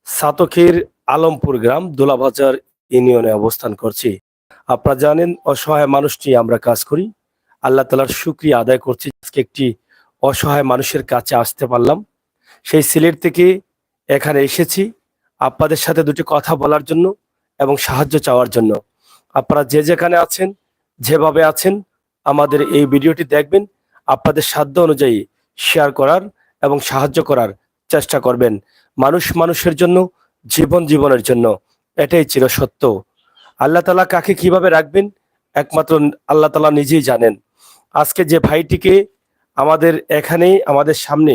সাতক্ষীর আলমপুর গ্রাম দোলাবাজার ইউনিয়নে অবস্থান করছি। আপনারা জানেন অসহায় মানুষটি আমরা কাজ করি। আল্লাহ তাআলার শুকরিয়া আদায় করছি, আজকে একটি অসহায় মানুষের কাছে আসতে পারলাম। সেই সিলেট থেকে এখানে এসেছি আপনাদের সাথে দুটি কথা বলার জন্য এবং সাহায্য চাওয়ার জন্য। আপনারা যে যেখানে আছেন, যেভাবে আছেন, আমাদের এই ভিডিওটি দেখবেন, আপনাদের সাধ্য অনুযায়ী শেয়ার করার এবং সাহায্য করার চেষ্টা করবেন। মানুষ মানুষের জন্য, জীবন জীবনের জন্য, এটাই চিরসত্য। আল্লাহ তাআলা কাকে কিভাবে রাখবেন একমাত্র আল্লাহ তাআলা নিজেই জানেন। আজকে যে ভাইটিকে আমাদের এখানেই আমাদের সামনে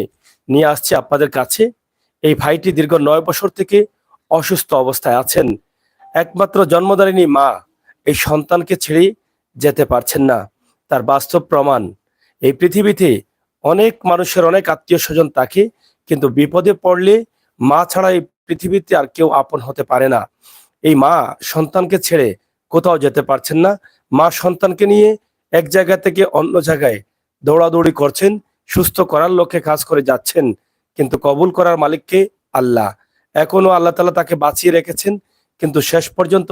নিয়ে আসছে আপনাদের কাছে, এই ভাইটি দীর্ঘ 9 বছর থেকে অসুস্থ অবস্থায় আছেন। একমাত্র জন্মদারিণী মা এই সন্তানকে ছেড়ে যেতে পারছেন না, তার বাস্তব প্রমাণ। এই পৃথিবীতে অনেক মানুষের অনেক আত্মীয় স্বজন থাকে, কিন্তু বিপদে পড়লে মা ছাড়া এই পৃথিবীতে আর কেউ আপন হতে পারে না। এই মা সন্তানকে ছেড়ে কোথাও যেতে পারছেন না। মা সন্তানকে নিয়ে এক জায়গা থেকে অন্য জায়গায় দৌড়াদৌড়ি করছেন, সুস্থ করার লক্ষ্যে কাজ করে যাচ্ছেন, কিন্তু কবুল করার মালিককে আল্লাহ। এখনো আল্লাহ তাআলা তাকে বাঁচিয়ে রেখেছেন, কিন্তু শেষ পর্যন্ত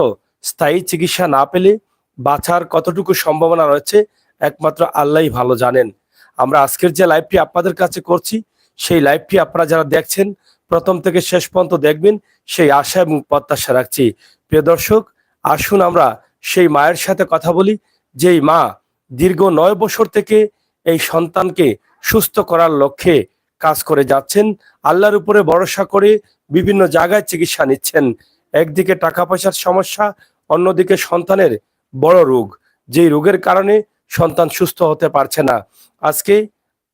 স্থায়ী চিকিৎসা না পেলে বাঁচার কতটুকু সম্ভাবনা রয়েছে একমাত্র আল্লাহই ভালো জানেন। আমরা আজকের যে লাইভটি আপনাদের কাছে করছি, সেই লাইভটি আপনারা যারা দেখছেন প্রথম থেকে শেষ পর্যন্ত দেখবেন, সেই আশা এবং প্রত্যাশা রাখছি। প্রিয় দর্শক, আসুন আমরা সেই মায়ের সাথে কথা বলি, যেই মা দীর্ঘ 9 বছর থেকে এই সন্তানকে সুস্থ করার লক্ষ্যে কাজ করে যাচ্ছেন। আল্লাহর উপরে ভরসা করে বিভিন্ন জায়গায় চিকিৎসা নিচ্ছেন। একদিকে টাকা পয়সার সমস্যা, অন্যদিকে সন্তানের বড় রোগ, যেই রোগের কারণে সন্তান সুস্থ হতে পারছে না। আজকে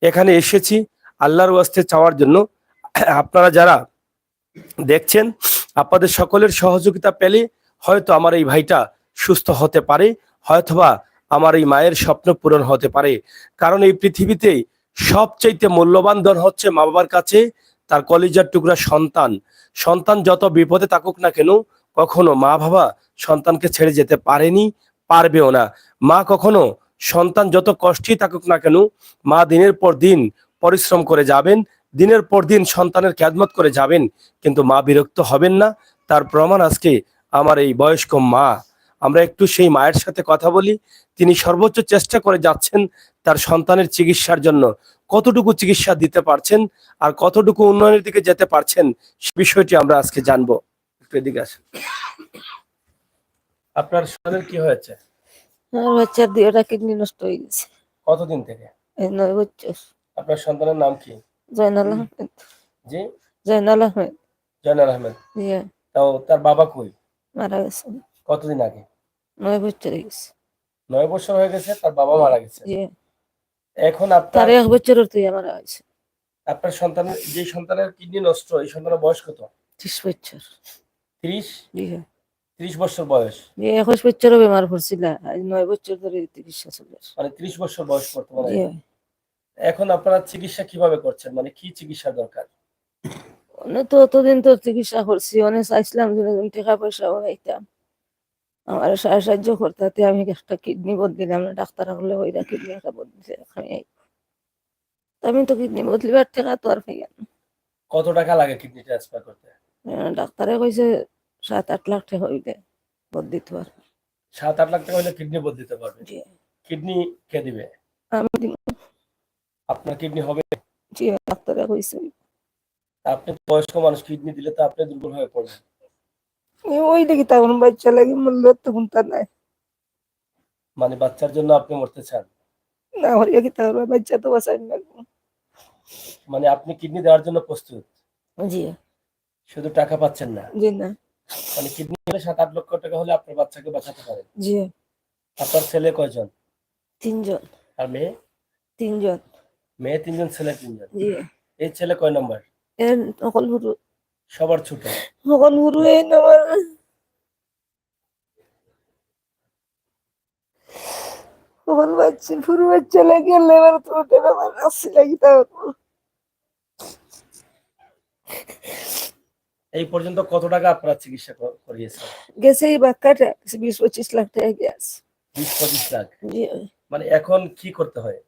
এখানে এসেছি আল্লাহর ওয়াস্তে চাওয়ার জন্য। আপনারা যারা দেখছেন, আপনাদের সকলের সহযোগিতা পেলে হয়তো আমার এই ভাইটা সুস্থ হতে পারে, হয়তোবা আমার এই মায়ের স্বপ্ন পূরণ হতে পারে। কারণ এই পৃথিবীতে সবচাইতে মূল্যবান ধন হচ্ছে মা বাবার কাছে তার কলিজার টুকরা সন্তান। সন্তান যত বিপদে থাকুক না কেন, কখনো মা বাবা সন্তানকে ছেড়ে যেতে পারেনি, পারবেও না। মা কখনো সন্তান যত কষ্টেই থাকুক না কেন, মা দিনের পর দিন পরিশ্রম করে যাবেন, দিনের পর দিন সন্তানের খেদমত করে যাবেন, কিন্তু মা বিরক্ত হবেন না। তার প্রমাণ আজকে আমার এই বয়স্ক মা। আমরা একটু সেই মায়ের সাথে কথা বলি। তিনি সর্বোচ্চ চেষ্টা করে যাচ্ছেন তার সন্তানের চিকিৎসার জন্য। কতটুকু চিকিৎসা দিতে পারছেন আর কতটুকু উন্নয়নের দিকে যেতে পারছেন, সে বিষয়টি আমরা আজকে জানবো। একটু এদিকে আসেন। আপনার সন্তানের কি হয়েছে? আমার বাচ্চার দুইটা কিডনি নষ্ট হয়ে গেছে। কতদিন থেকে? এই 9 বছর। আপনার সন্তানের নাম কি? জয়নাল আহমেদ। জি, জয়নাল আহমেদ। জয়নাল আহমেদ। জি, তাও তার বাবা কই? মারা গেছে। কতদিন আগে? 9 বছর হয়ে গেছে। 9 বছর হয়ে গেছে, তার বাবা মারা গেছে। জি, এখন তার আপনার 1 বছর তুই মারা গেছে। আপনার সন্তানের যে সন্তানের কিডনি নষ্ট, এই সন্তানের বয়স কত? 30 বছর। 30? জি, 30 বছর বয়স, 21 বছরও বেমার পড়ছিল, আজ 9 বছর ধরে চিকিৎসা চলে। মানে 30 বছর বয়স বর্তমানে। জি, এখন আপনারা চিকিৎসা কিভাবে করছেন, মানে কি চিকিৎসা দরকার? অনেক তো অতদিন তো চিকিৎসা করছি, অনেক চাইছিলাম যে টাকা পয়সা পাইতাম, আমার সাহায্য করতে। আমি একটা কিডনি বদলিলাম না, ডাক্তার হলে ওইটা কিডনি একটা বদলিছে। আমি তো কিডনি বদলিবার টাকা তো আর পাই না। কত টাকা লাগে কিডনি ট্রান্সফার করতে? ডাক্তারে কইছে 7-8 লাখ টাকা হইলে বদলিতে পারবে। 7-8 লাখ টাকা হলে কিডনি বদলিতে পারবে? জি, কিডনি কে দিবে? আমি দিব। আপনার কিডনি হবে? জি, ডাক্তারে কইছে। আপনি বয়স্ক মানুষ, কিডনি দিলে তো আপনি দুর্বল হয়ে পড়বেন। ওই দেখি তখন বাচ্চা লাগে মূল্য তখন তার নাই। মানে বাচ্চার জন্য আপনি মরতে চান? না হরিয়া কি তার বাচ্চা তো বাঁচাই না। মানে আপনি কিডনি দেওয়ার জন্য প্রস্তুত, জি, শুধু টাকা পাচ্ছেন না? জি না। মানে কিডনি হলে 7-8 লক্ষ টাকা হলে আপনার বাচ্চাকে বাঁচাতে পারেন। জি, আপনার ছেলে কয়জন? 3 জন। আর মেয়ে? 3 জন। মেয়ে 3 জন, ছেলে 3 জন। জি, এই ছেলে কয় নম্বর? এর সকল গুরু, সবার ছোট? সকল গুরু এই নামার সকল বাচ্চা পুরো বাচ্চা লাগে লেবার তো বেমার আসছে লাগি তাও। এই পর্যন্ত কত টাকা আপনারা চিকিৎসা করিয়েছেন? গেছে এই বাক্কাটা 20-25 লাখ টাকা গেছে। 20-25 লাখ? জি, মানে এখন কি করতে হয়?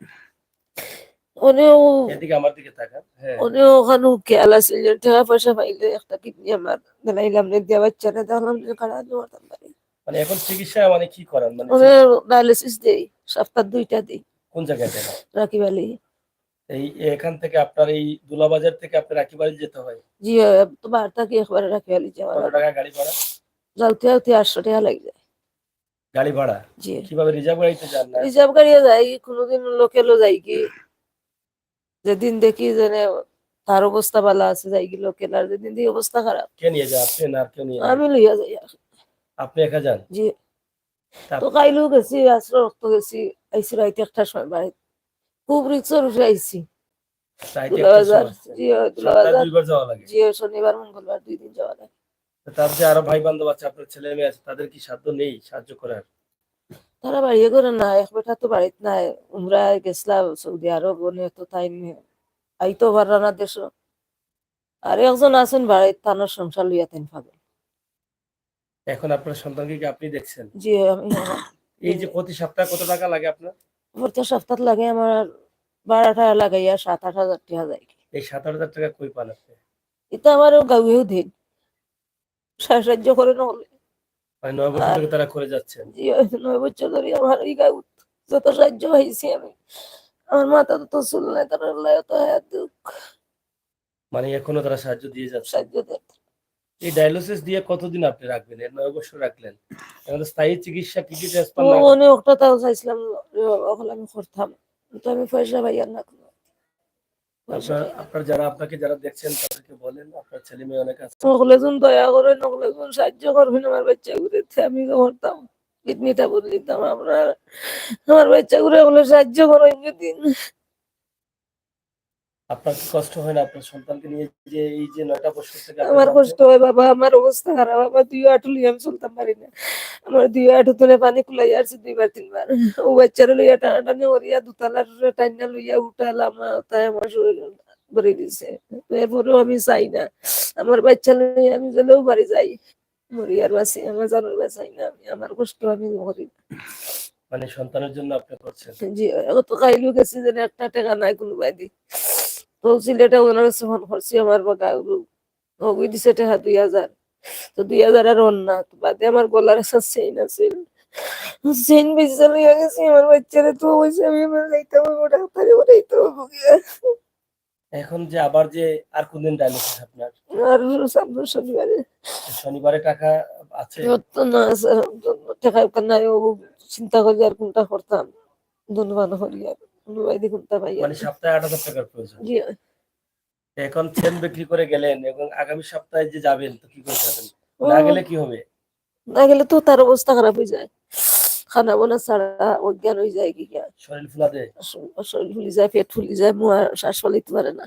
উনিও এদিকে আমার দিকে তাকান। হ্যাঁ, উনিও ওখানে খেয়াল আছে যে টাকা পয়সা পাইলে একটা কিডনি আমার দিলাইলাম দিয়া বাচ্চারা দেখলাম যে খারাপ করতাম পারি। মানে এখন চিকিৎসা মানে কি করেন, মানে উনি ডায়ালিসিস দেই, সপ্তাহ 2টা দিই কোন জায়গায় দেন? রাকিবালি। এই এখান থেকে আপনার এই দুলাবাজার থেকে আপনার একেবারে যেতে হয়? জি তো বারো থাকি একবারে রাকিবালি যাওয়া কত লাগে, টাকা গাড়ি ভাড়া? যাওতে যাওতে 800 টাকা লাগে যায়। গাড়ি ভাড়া জি কিভাবে, রিজার্ভ গাড়িতে যান না? রিজার্ভ গাড়িও যাই, কোনোদিন লোকেলও যাই কি, যেদিন দেখি যে তার অবস্থা ভালো আছে যাই কি লোকেল, আর যেদিন দেখি অবস্থা খারাপ কে নিয়ে যায়, আপনি না আর কেউ নিয়ে যায়? আমি লইয়া যাই আর। আপনি একা যান? জি তা তো কাইলেও গেছি, আজকে রক্ত গেছি, আইসি রাইতে 1টার সময় বাড়ি, খুব রিক্সের উঠে আইসি। চাইতে একটা দুলাবাজার, সময় জি সপ্তাহে দুলাবাজার, 2 বার যাওয়া লাগে। জি শনিবার মঙ্গলবার 2 দিন যাওয়া লাগে। তো তার যে আরো ভাই বান্ধব আছে, আপনার ছেলে মেয়ে আছে, তাদের কি সাধ্য নেই সাহায্য করার? তারা বাড়িয়ে করে না, এক বেটা তো বাড়িত নাই, উমরা গেছিলাম সৌদি আরব, উনি তো তাই আইতো পারা না দেশ। আর একজন আছেন বাড়িত, তানোর সংসার লইয়া তেন পাগল। এখন আপনার সন্তানকে কি আপনি দেখছেন? জি আমি এই যে প্রতি সপ্তাহে কত টাকা লাগে আপনার? প্রত্যেক সপ্তাহ লাগে আমার ভাড়াটা লাগাইয়া 7-8 হাজার টাকা যায়। এই 7-8 হাজার টাকা কই পান আপনি? এটা আমারও গাঁয়েও দিন সাহায্য করে না হলে। মানে 9 বছর আর থেকে তারা করে যাচ্ছেন? জি 9 বছর ধরে আমার এই গাঁও যত সাহায্য হয়েছি আমি, আমার মাথা তো চুল নাই, তার তো হাত দুঃখ মানে এখনো তারা সাহায্য দিয়ে যাচ্ছেন? সাহায্য দেয়। এই ডায়ালিসিস দিয়ে কতদিন আপনি রাখবেন? এর 9 বছর রাখলেন, এখন তো স্থায়ী চিকিৎসা কিডনি তো ট্রান্সপ্লান্ট না। উনি একটা তাও চাইছিলাম, ওগুলো আমি করতাম, কিন্তু আমি পয়সা পাইয়া না কোনো, পয়সা আপনার পাই না। আপনার যারা আপনাকে যারা দেখছেন তাদেরকে বলেন, আপনার ছেলে মেয়ে অনেক আছে। নকলে যখন দয়া করে, নকলে যখন সাহায্য করবেন আমার বাচ্চা ঘুরেছে, আমি করতাম কিডনিটা বলে দিতাম। আমরা আমার বাচ্চা ঘুরে বলে সাহায্য করেন যদি। আপনার কি কষ্ট হয় না আপনার সন্তানকে নিয়ে, যে এই যে 9টা বছর থেকে আপনি আমার যাচ্ছেন? কষ্ট হয় বাবা, আমার অবস্থা খারাপ, আমার 2 হাঁটু লিয়ে আমি চলতাম পারি না, আমার 2 হাঁটু তুলে পানি কুলাই আসছে 2 বার 3 বার। ও বাচ্চারা লইয়া টানাটানি করিয়া দুতলার টাইনা লইয়া উঠালাম, তাই আমার শরীর ভরে দিছে। এরপরেও আমি চাই না আমার বাচ্চা লইয়া আমি গেলেও বাড়ি যাই, মরি আর বাঁচি, আমার জানার বাঁচাই না, আমি আমার কষ্ট আমি করি না। মানে সন্তানের জন্য আপনি করছেন? জি তো খাইলেও গেছি যেন একটা টাকা নাই কোনো বাইদি, তো সিলেটে ওনার কাছে ফোন করছি, আমার ওই দিছে টাকা 2,000, তো 2,000 আর অন্য তো বাদে আমার গলার একটা চেইন আছে, চেইন বেঁচে লইয়া গেছি। আমার বাচ্চারা তো হয়েছে, আমি এবার যাইতে হবে ডাক্তারে ওটাইতে হবে গিয়া। এখন যে আবার যে আর কোনদিন ডায়ালিসিস আপনার? আর সামনে শনিবারে। শনিবারে টাকা আছে? তো না স্যার, টাকা নাই, ও চিন্তা করি আর কোনটা করতাম, ধন্যবাদ করি আর কোনো বাইদি কোনটা পাই আর মানে সপ্তাহে 8,000 টাকার প্রয়োজন। জি। এখন চেন বিক্রি করে গেলেন এবং আগামী সপ্তাহে যে যাবেন, তো কি করে যাবেন? ও না গেলে কি হবে? না গেলে তো তার অবস্থা খারাপ হয়ে যায়, খানা বানা ছাড়া অজ্ঞান হয়ে যায় কি গিয়া, শরীর ফুলা দেয়? শরীর ফুলি যায়, পেট ফুলি যায়, মুয়া শ্বাস ফলাইতে পারে না।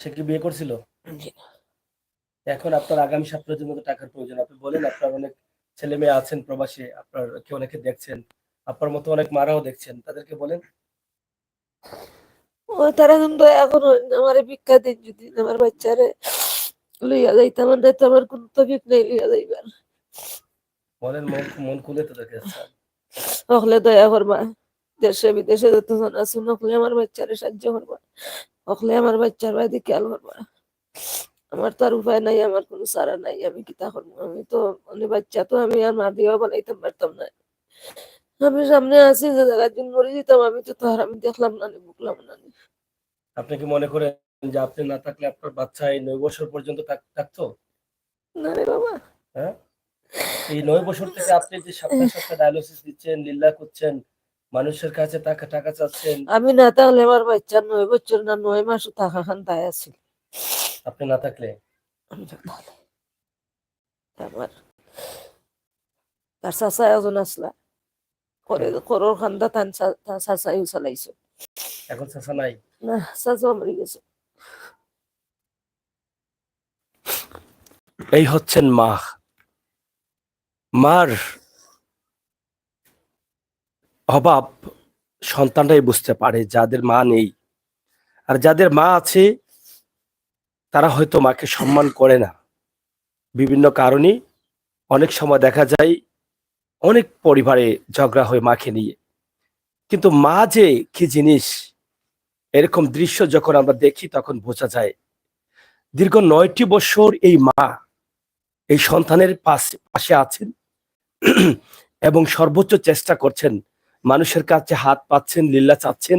সে কি বিয়ে করছিল? জি। এখন আপনার আগামী সপ্তাহের জন্য তো টাকার প্রয়োজন। আপনি বলেন, আপনার অনেক ছেলে মেয়ে আছেন প্রবাসে, আপনার কে অনেকে দেখছেন, আপনার মতো অনেক মারাও দেখছেন, তাদেরকে বলেন। ও তারা কিন্তু এখন আমার ভিক্ষা দিন, যদি আমার বাচ্চারে লইয়া যাইতাম, আর যাইতে আমার কোন তফিক নেই লইয়া যাইবার, বলেন, মন মন খুলে তাদেরকে চান। হকলে দয়া করবা, দেশে বিদেশে যতজন আছো নকলে আমার বাচ্চারে সাহায্য করবা, হকলে আমার বাচ্চার বাড়ি খেয়াল করবা। আমার তো আর উপায় নাই, আমার কোনো সারা নাই, আমি কিতা করবো, আমি তো অনেক বাচ্চা, তো আমি আর মা দিয়েও বানাইতে পারতাম না। আমি সামনে আছি যে জায়গার জন্য মরে যেতাম, আমি তো তার আমি দেখলাম না, বুকলাম না। আপনি কি মনে করেন যে আপনি না থাকলে আপনার বাচ্চা এই 9 বছর পর্যন্ত থাকতো? না রে বাবা, হ্যাঁ, এই 9 বছর থেকে আপনি যে সপ্তাহে সপ্তাহে ডায়ালিসিস দিচ্ছেন, লীলা করছেন, মানুষের কাছে টাকা টাকা চাচ্ছেন। আমি না তাহলে আমার বাচ্চা 9 বছর না 9 মাসও থাকা খান তাই আছিল। আপনি না থাকলে আমি তো তাহলে আমার তার চাচা এজন আসলা করে করোর খান্দা তান চাচাইও চালাইছে। এখন চাচা নাই? না চাচাও মরে গেছে। এই হচ্ছেন মা। মার অভাব সন্তানরাই বুঝতে পারে, যাদের মা নেই। আর যাদের মা আছে তারা হয়তো মাকে সম্মান করে না বিভিন্ন কারণে। অনেক সময় দেখা যায় অনেক পরিবারে ঝগড়া হয় মাকে নিয়ে। কিন্তু মা যে কি জিনিস, এরকম দৃশ্য যখন আমরা দেখি তখন বোঝা যায় দীর্ঘ 9টি বছর এই মা এই সন্তানের পাশে পাশে আছেন এবং সর্বোচ্চ চেষ্টা করছেন, মানুষের কাছে হাত পাচ্ছেন, লিল্লা চাচ্ছেন,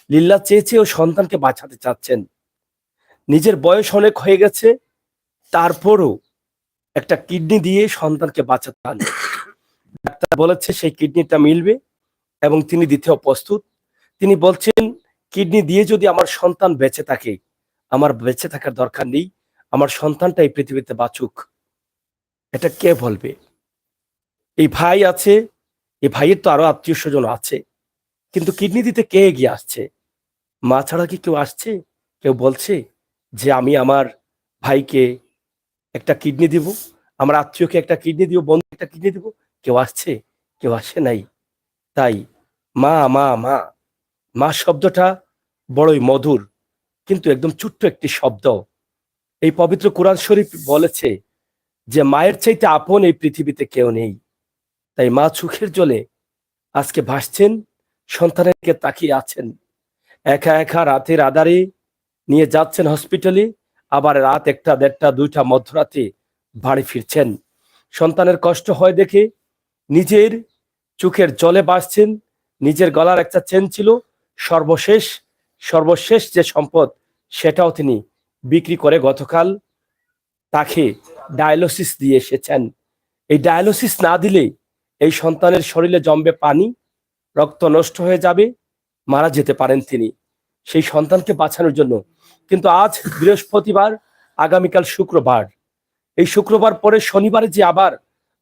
লিল্লা চেয়েও সন্তানকে বাঁচাতে চাচ্ছেন। নিজের বয়স অনেক হয়ে গেছে, তারপরও একটা কিডনি দিয়ে সন্তানকে বাঁচাতে চান। ডাক্তার বলেছে সেই কিডনিটা মিলবে এবং তিনি দিতেও প্রস্তুত। তিনি বলছেন, কিডনি দিয়ে যদি আমার সন্তান বেঁচে থাকে, আমার বেঁচে থাকার দরকার নেই, আমার সন্তানটা এই পৃথিবীতে বাঁচুক। এটা কে বলবে? এই ভাই আছে, এই ভাইয়ের তো আরো আত্মীয় স্বজন আছে, কিন্তু কিডনি দিতে কে এগিয়ে আসছে? মা ছাড়া কি কেউ আসছে? কেউ বলছে যে আমি আমার ভাইকে একটা কিডনি দিব, আমার আত্মীয়কে একটা কিডনি দিব, বন্ধু একটা কিডনি দিব? কেউ আসছে? কেউ আসে নাই। তাই মা মা মা, মা শব্দটা বড়ই মধুর, কিন্তু একদম ছোট্ট একটি শব্দ। এই পবিত্র কোরআন শরীফ বলেছে যে মায়ের চাইতে আপন এই পৃথিবীতে কেউ নেই। তাই মা চোখের জলে আজকে ভাসছেন, সন্তানের দিকে তাকিয়ে আছেন। একা একা রাতের আধারে নিয়ে যাচ্ছেন হসপিটালে, আবার রাত 1টা 1:30 2টা মধ্যরাতে বাড়ি ফিরছেন। সন্তানের কষ্ট হয় দেখে নিজের চোখের জলে ভাসছেন। নিজের গলার একটা চেন ছিল, সর্বশেষ সর্বশেষ যে সম্পদ, সেটাও তিনি বিক্রি করে গতকাল তাকে ডায়ালিসিস দিয়ে এসেছেন। এই ডায়ালিসিস না দিলে এই সন্তানের শরীরে জমবে পানি, রক্ত নষ্ট হয়ে যাবে, মারা যেতে পারেন তিনি সেই সন্তানকে বাঁচানোর জন্য। কিন্তু আজ বৃহস্পতিবার, আগামীকাল শুক্রবার, এই শুক্রবার পরে শনিবারে যে আবার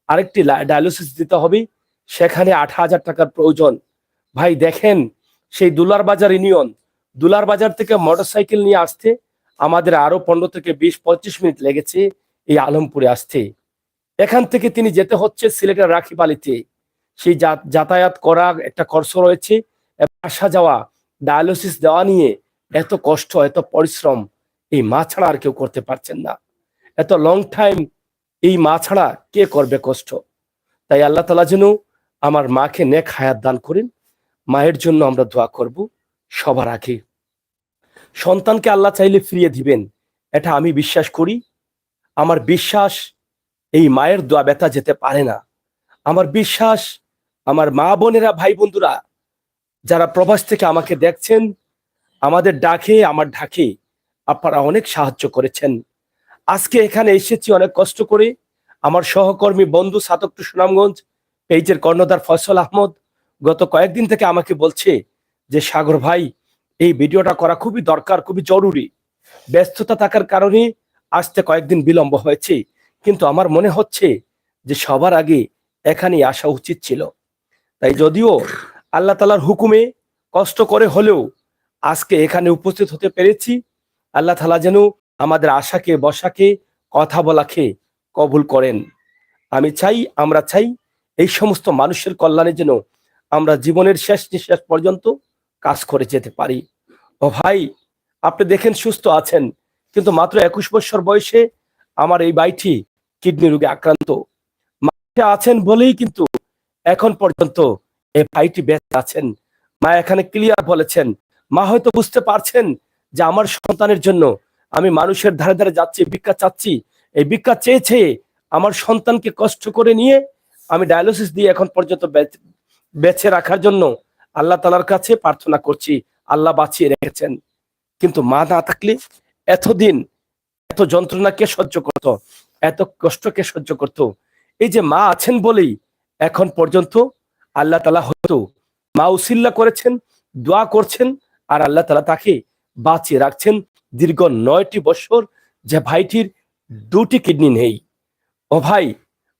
আরেকটি ডায়ালিসিস দিতে হবে, সেখানে 8,000 টাকার প্রয়োজন। ভাই দেখেন, সেই দুলার বাজার ইউনিয়ন, দুলার বাজার থেকে মোটরসাইকেল নিয়ে আসতে আমাদের আরো 15 থেকে 20-25 মিনিট লেগেছে এই আলমপুরে আসতে। এখান থেকে তিনি যেতে হচ্ছে সিলেটের রাখিবালিতে। সেই যাতায়াত করা একটা খরচ রয়েছে, এবং আসা যাওয়া, ডায়ালিসিস দেওয়া নিয়ে এত কষ্ট, এত পরিশ্রম এই মা ছাড়া আর কেউ করতে পারছেন না। এত লং টাইম এই মা ছাড়া কে করবে কষ্ট? তাই আল্লাহ তাআলা যেন আমার মাকে নেক হায়াত দান করেন। মায়ের জন্য আমরা দোয়া করব। সবার আগে সন্তানকে আল্লাহ চাইলে ফিরিয়ে দিবেন, এটা আমি বিশ্বাস করি। আমার বিশ্বাস এই মায়ের দোয়া ব্যথা যেতে পারে না। আমার বিশ্বাস আমার মা বোনেরা, ভাই বন্ধুরা যারা প্রবাস থেকে আমাকে দেখছেন, আমাদের ডাকে, আমার ঢাকে আপনারা অনেক সাহায্য করেছেন। আজকে এখানে এসেছি অনেক কষ্ট করে। আমার সহকর্মী বন্ধু সাতক টু সুনামগঞ্জ পেজের কর্ণধার ফয়সাল আহমদ গত কয়েকদিন থেকে আমাকে বলছে যে সাগর ভাই, এই ভিডিওটা করা খুবই দরকার, খুবই জরুরি। ব্যস্ততা থাকার কারণে আসতে কয়েকদিন বিলম্ব হয়েছে, কিন্তু আমার মনে হচ্ছে যে সবার আগে এখানেই আসা উচিত ছিল। তাই যদিও আল্লাহ তাআলার হুকুমে কষ্ট করে হলেও আজকে এখানে উপস্থিত হতে পেরেছি। আল্লাহ তাআলা যেন আমাদের আশাকে, বসাকে, কথা বলাকে কবুল করেন। আমি চাই, আমরা চাই এই সমস্ত মানুষের কল্যাণে যেন আমরা জীবনের শেষ নিঃশ্বাস পর্যন্ত কাজ করে যেতে পারি। ও ভাই, আপনি দেখেন সুস্থ আছেন, কিন্তু মাত্র 21 বছর বয়সে আমার এই ভাইটি কিডনি রোগে আক্রান্ত। মাঠে আছেন বলেই কিন্তু এখন পর্যন্ত এই ভাইটি বেঁচে আছেন। মা এখানে ক্লিয়ার বলেছেন, মা হয়তো বুঝতে পারছেন যে আমার সন্তানের জন্য আমি মানুষের ধারে ধারে যাচ্ছি, ভিক্ষা চাচ্ছি। এই ভিক্ষা চেয়ে চেয়ে আমার সন্তানকে কষ্ট করে নিয়ে আমি ডায়ালিসিস দিয়ে এখন পর্যন্ত বেঁচে রাখার জন্য আল্লাহ তাআলার কাছে প্রার্থনা করছি। আল্লাহ বাঁচিয়ে রেখেছেন। কিন্তু মা না থাকলে এতদিন এত যন্ত্রণা কে সহ্য করত, এত কষ্ট কে সহ্য করত? এই যে মা আছেন বলেই এখন পর্যন্ত আল্লাহ তাআলা হয়তো মা উসিল্লা করেছেন, দোয়া করছেন, আর আল্লাহ তাআলা তাকে বাঁচিয়ে রাখছেন দীর্ঘ 9টি বছর। যে ভাইটির 2টি কিডনি নেই। ও ভাই,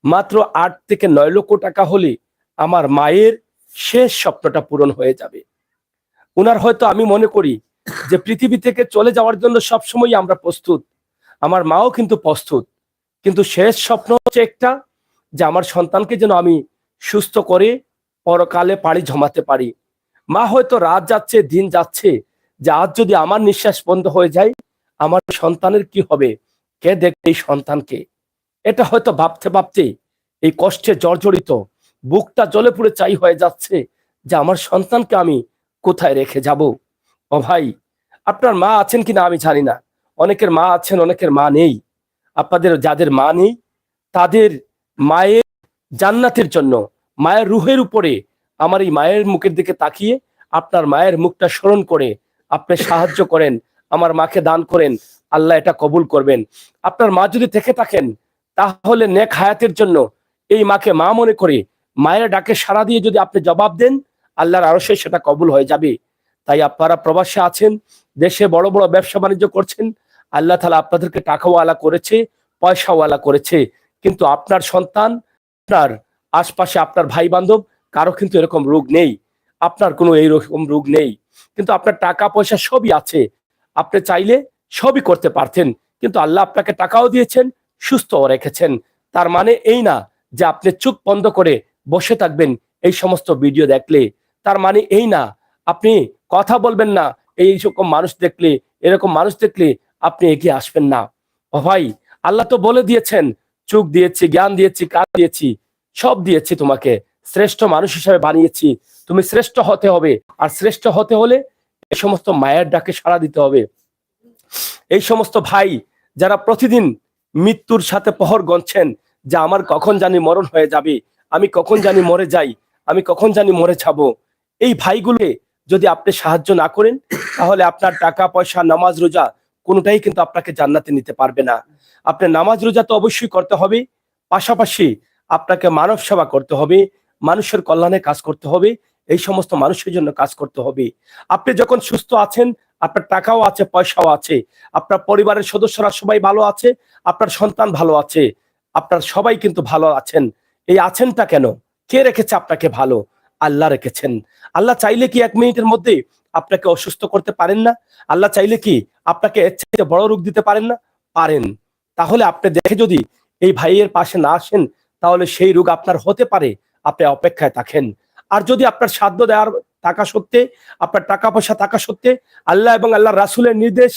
মাত্র 8 থেকে 9 লক্ষ টাকা হলে আমার মায়ের শেষ স্বপ্নটা পূরণ হয়ে যাবে। উনার হয়তো, আমি মনে করি যে পৃথিবী থেকে চলে যাওয়ার জন্য সবসময় আমরা প্রস্তুত, আমার মাও কিন্তু প্রস্তুত। কিন্তু শেষ স্বপ্ন হচ্ছে একটা, যে আমার সন্তানকে যেন আমি সুস্থ করে পরকালে পাড়ি জমাতে পারি। মা হয়তো রাত যাচ্ছে, দিন যাচ্ছে, যে আজ যদি আমার নিঃশ্বাস বন্ধ হয়ে যায়, আমার সন্তানের কি হবে, কে দেখবে এই সন্তানকে? এটা হয়তো ভাবতে ভাবতে এই কষ্টে জর্জরিত, বুকটা জ্বলে পুড়ে চাই হয়ে যাচ্ছে যে আমার সন্তানকে আমি কোথায় রেখে যাব। ও ভাই, আপনার মা আছেন কিনা আমি জানি না, অনেকের মা আছেন, অনেকের মা নেই। আপনাদের যাদের মা নেই তাদের মায়ের জান্নাতের জন্য, মায়ের রুহের উপরে আমার এই মায়ের মুখের দিকে তাকিয়ে আপনার মায়ের মুখটা স্মরণ করে আপনি সাহায্য করেন, আমার মাকে দান করেন, আল্লাহ এটা কবুল করবেন। আপনার মা যদি থেকে থাকেন তাহলে নেক হায়াতের জন্য এই মাকে মা মনে করে মায়ের ডাকে সাড়া দিয়ে যদি আপনি জবাব দেন, আল্লাহর আরশে সেটা কবুল হয়ে যাবে। তাই আপনারা প্রবাসে আছেন, দেশে বড় বড় ব্যবসা বাণিজ্য করছেন, আল্লাহ তাআলা আপনাদেরকে টাকাওয়ালা করেছে, পয়সাওয়ালা করেছে, কিন্তু আপনার সন্তান, আপনার আশপাশে আপনার ভাই বান্ধব কারো কিন্তু এরকম রোগ নেই, আপনার কোনো এইরকম রোগ নেই, কিন্তু আপনার টাকা পয়সা সবই আছে, আপনি চাইলে সবই করতে পারতেন, কিন্তু আল্লাহ আপনাকে টাকাও দিয়েছেন, সুস্থও রেখেছেন। তার মানে এই না যে আপনি চোখ বন্ধ করে বসে থাকবেন এই সমস্ত ভিডিও দেখলে, তার মানে এই না আপনি কথা বলবেন না এই রকম মানুষ দেখলে, এরকম মানুষ দেখলে আপনি এগিয়ে আসবেন না। ও ভাই, আল্লাহ তো বলে দিয়েছেন, চোখ দিয়েছি, জ্ঞান দিয়েছি, কান দিয়েছি, সব দিয়েছি তোমাকে, শ্রেষ্ঠ মানুষ হিসেবে বানিয়েছি, তুমি শ্রেষ্ঠ হতে হবে। আর শ্রেষ্ঠ হতে হলে এই সমস্ত মায়ের ডাকে সাড়া দিতে হবে। এই সমস্ত ভাই যারা প্রতিদিন মৃত্যুর সাথে পহর গণছেন যে আমার কখন জানি মরণ হয়ে যাবে, আমি কখন জানি মরে যাই, আমি কখন জানি মরে যাব, এই ভাইগুলো যদি আপনি সাহায্য না করেন তাহলে আপনার টাকা পয়সা, নামাজ রোজা কোনোটাই কিন্তু আপনাকে জান্নাতে নিতে পারবে না। আপনি নামাজ রোজা তো অবশ্যই করতে হবে, পাশাপাশি আপনাকে মানব সেবা করতে হবে, মানুষের কল্যাণে কাজ করতে হবে, এই সমস্ত মানুষের জন্য কাজ করতে হবে। আপনি যখন সুস্থ আছেন, আপনার টাকাও আছে, পয়সাও আছে, আপনার পরিবারের সদস্যরা সবাই ভালো আছে, আপনার সন্তান ভালো আছে, আপনার সবাই কিন্তু ভালো আছেন। এই আছেনটা কেন? কে রেখেছে আপনাকে ভালো? আল্লাহ রেখেছেন। আল্লাহ চাইলে কি 1 মিনিটের মধ্যে আপনাকে অসুস্থ করতে পারেন না? আল্লাহ চাইলে কি আপনাকে এর চেয়ে বড় রোগ দিতে পারেন না? পারেন। তাহলে আপনি দেখে যদি এই ভাইয়ের পাশে না আসেন তাহলে সেই রোগ আপনার হতে পারে, আপনি অপেক্ষায় থাকেন। আর যদি আপনার সাধ্য দেওয়ার টাকা সত্ত্বে, আপনার টাকা পয়সা থাকা সত্ত্বে আল্লাহ এবং আল্লাহ রাসূলের নির্দেশ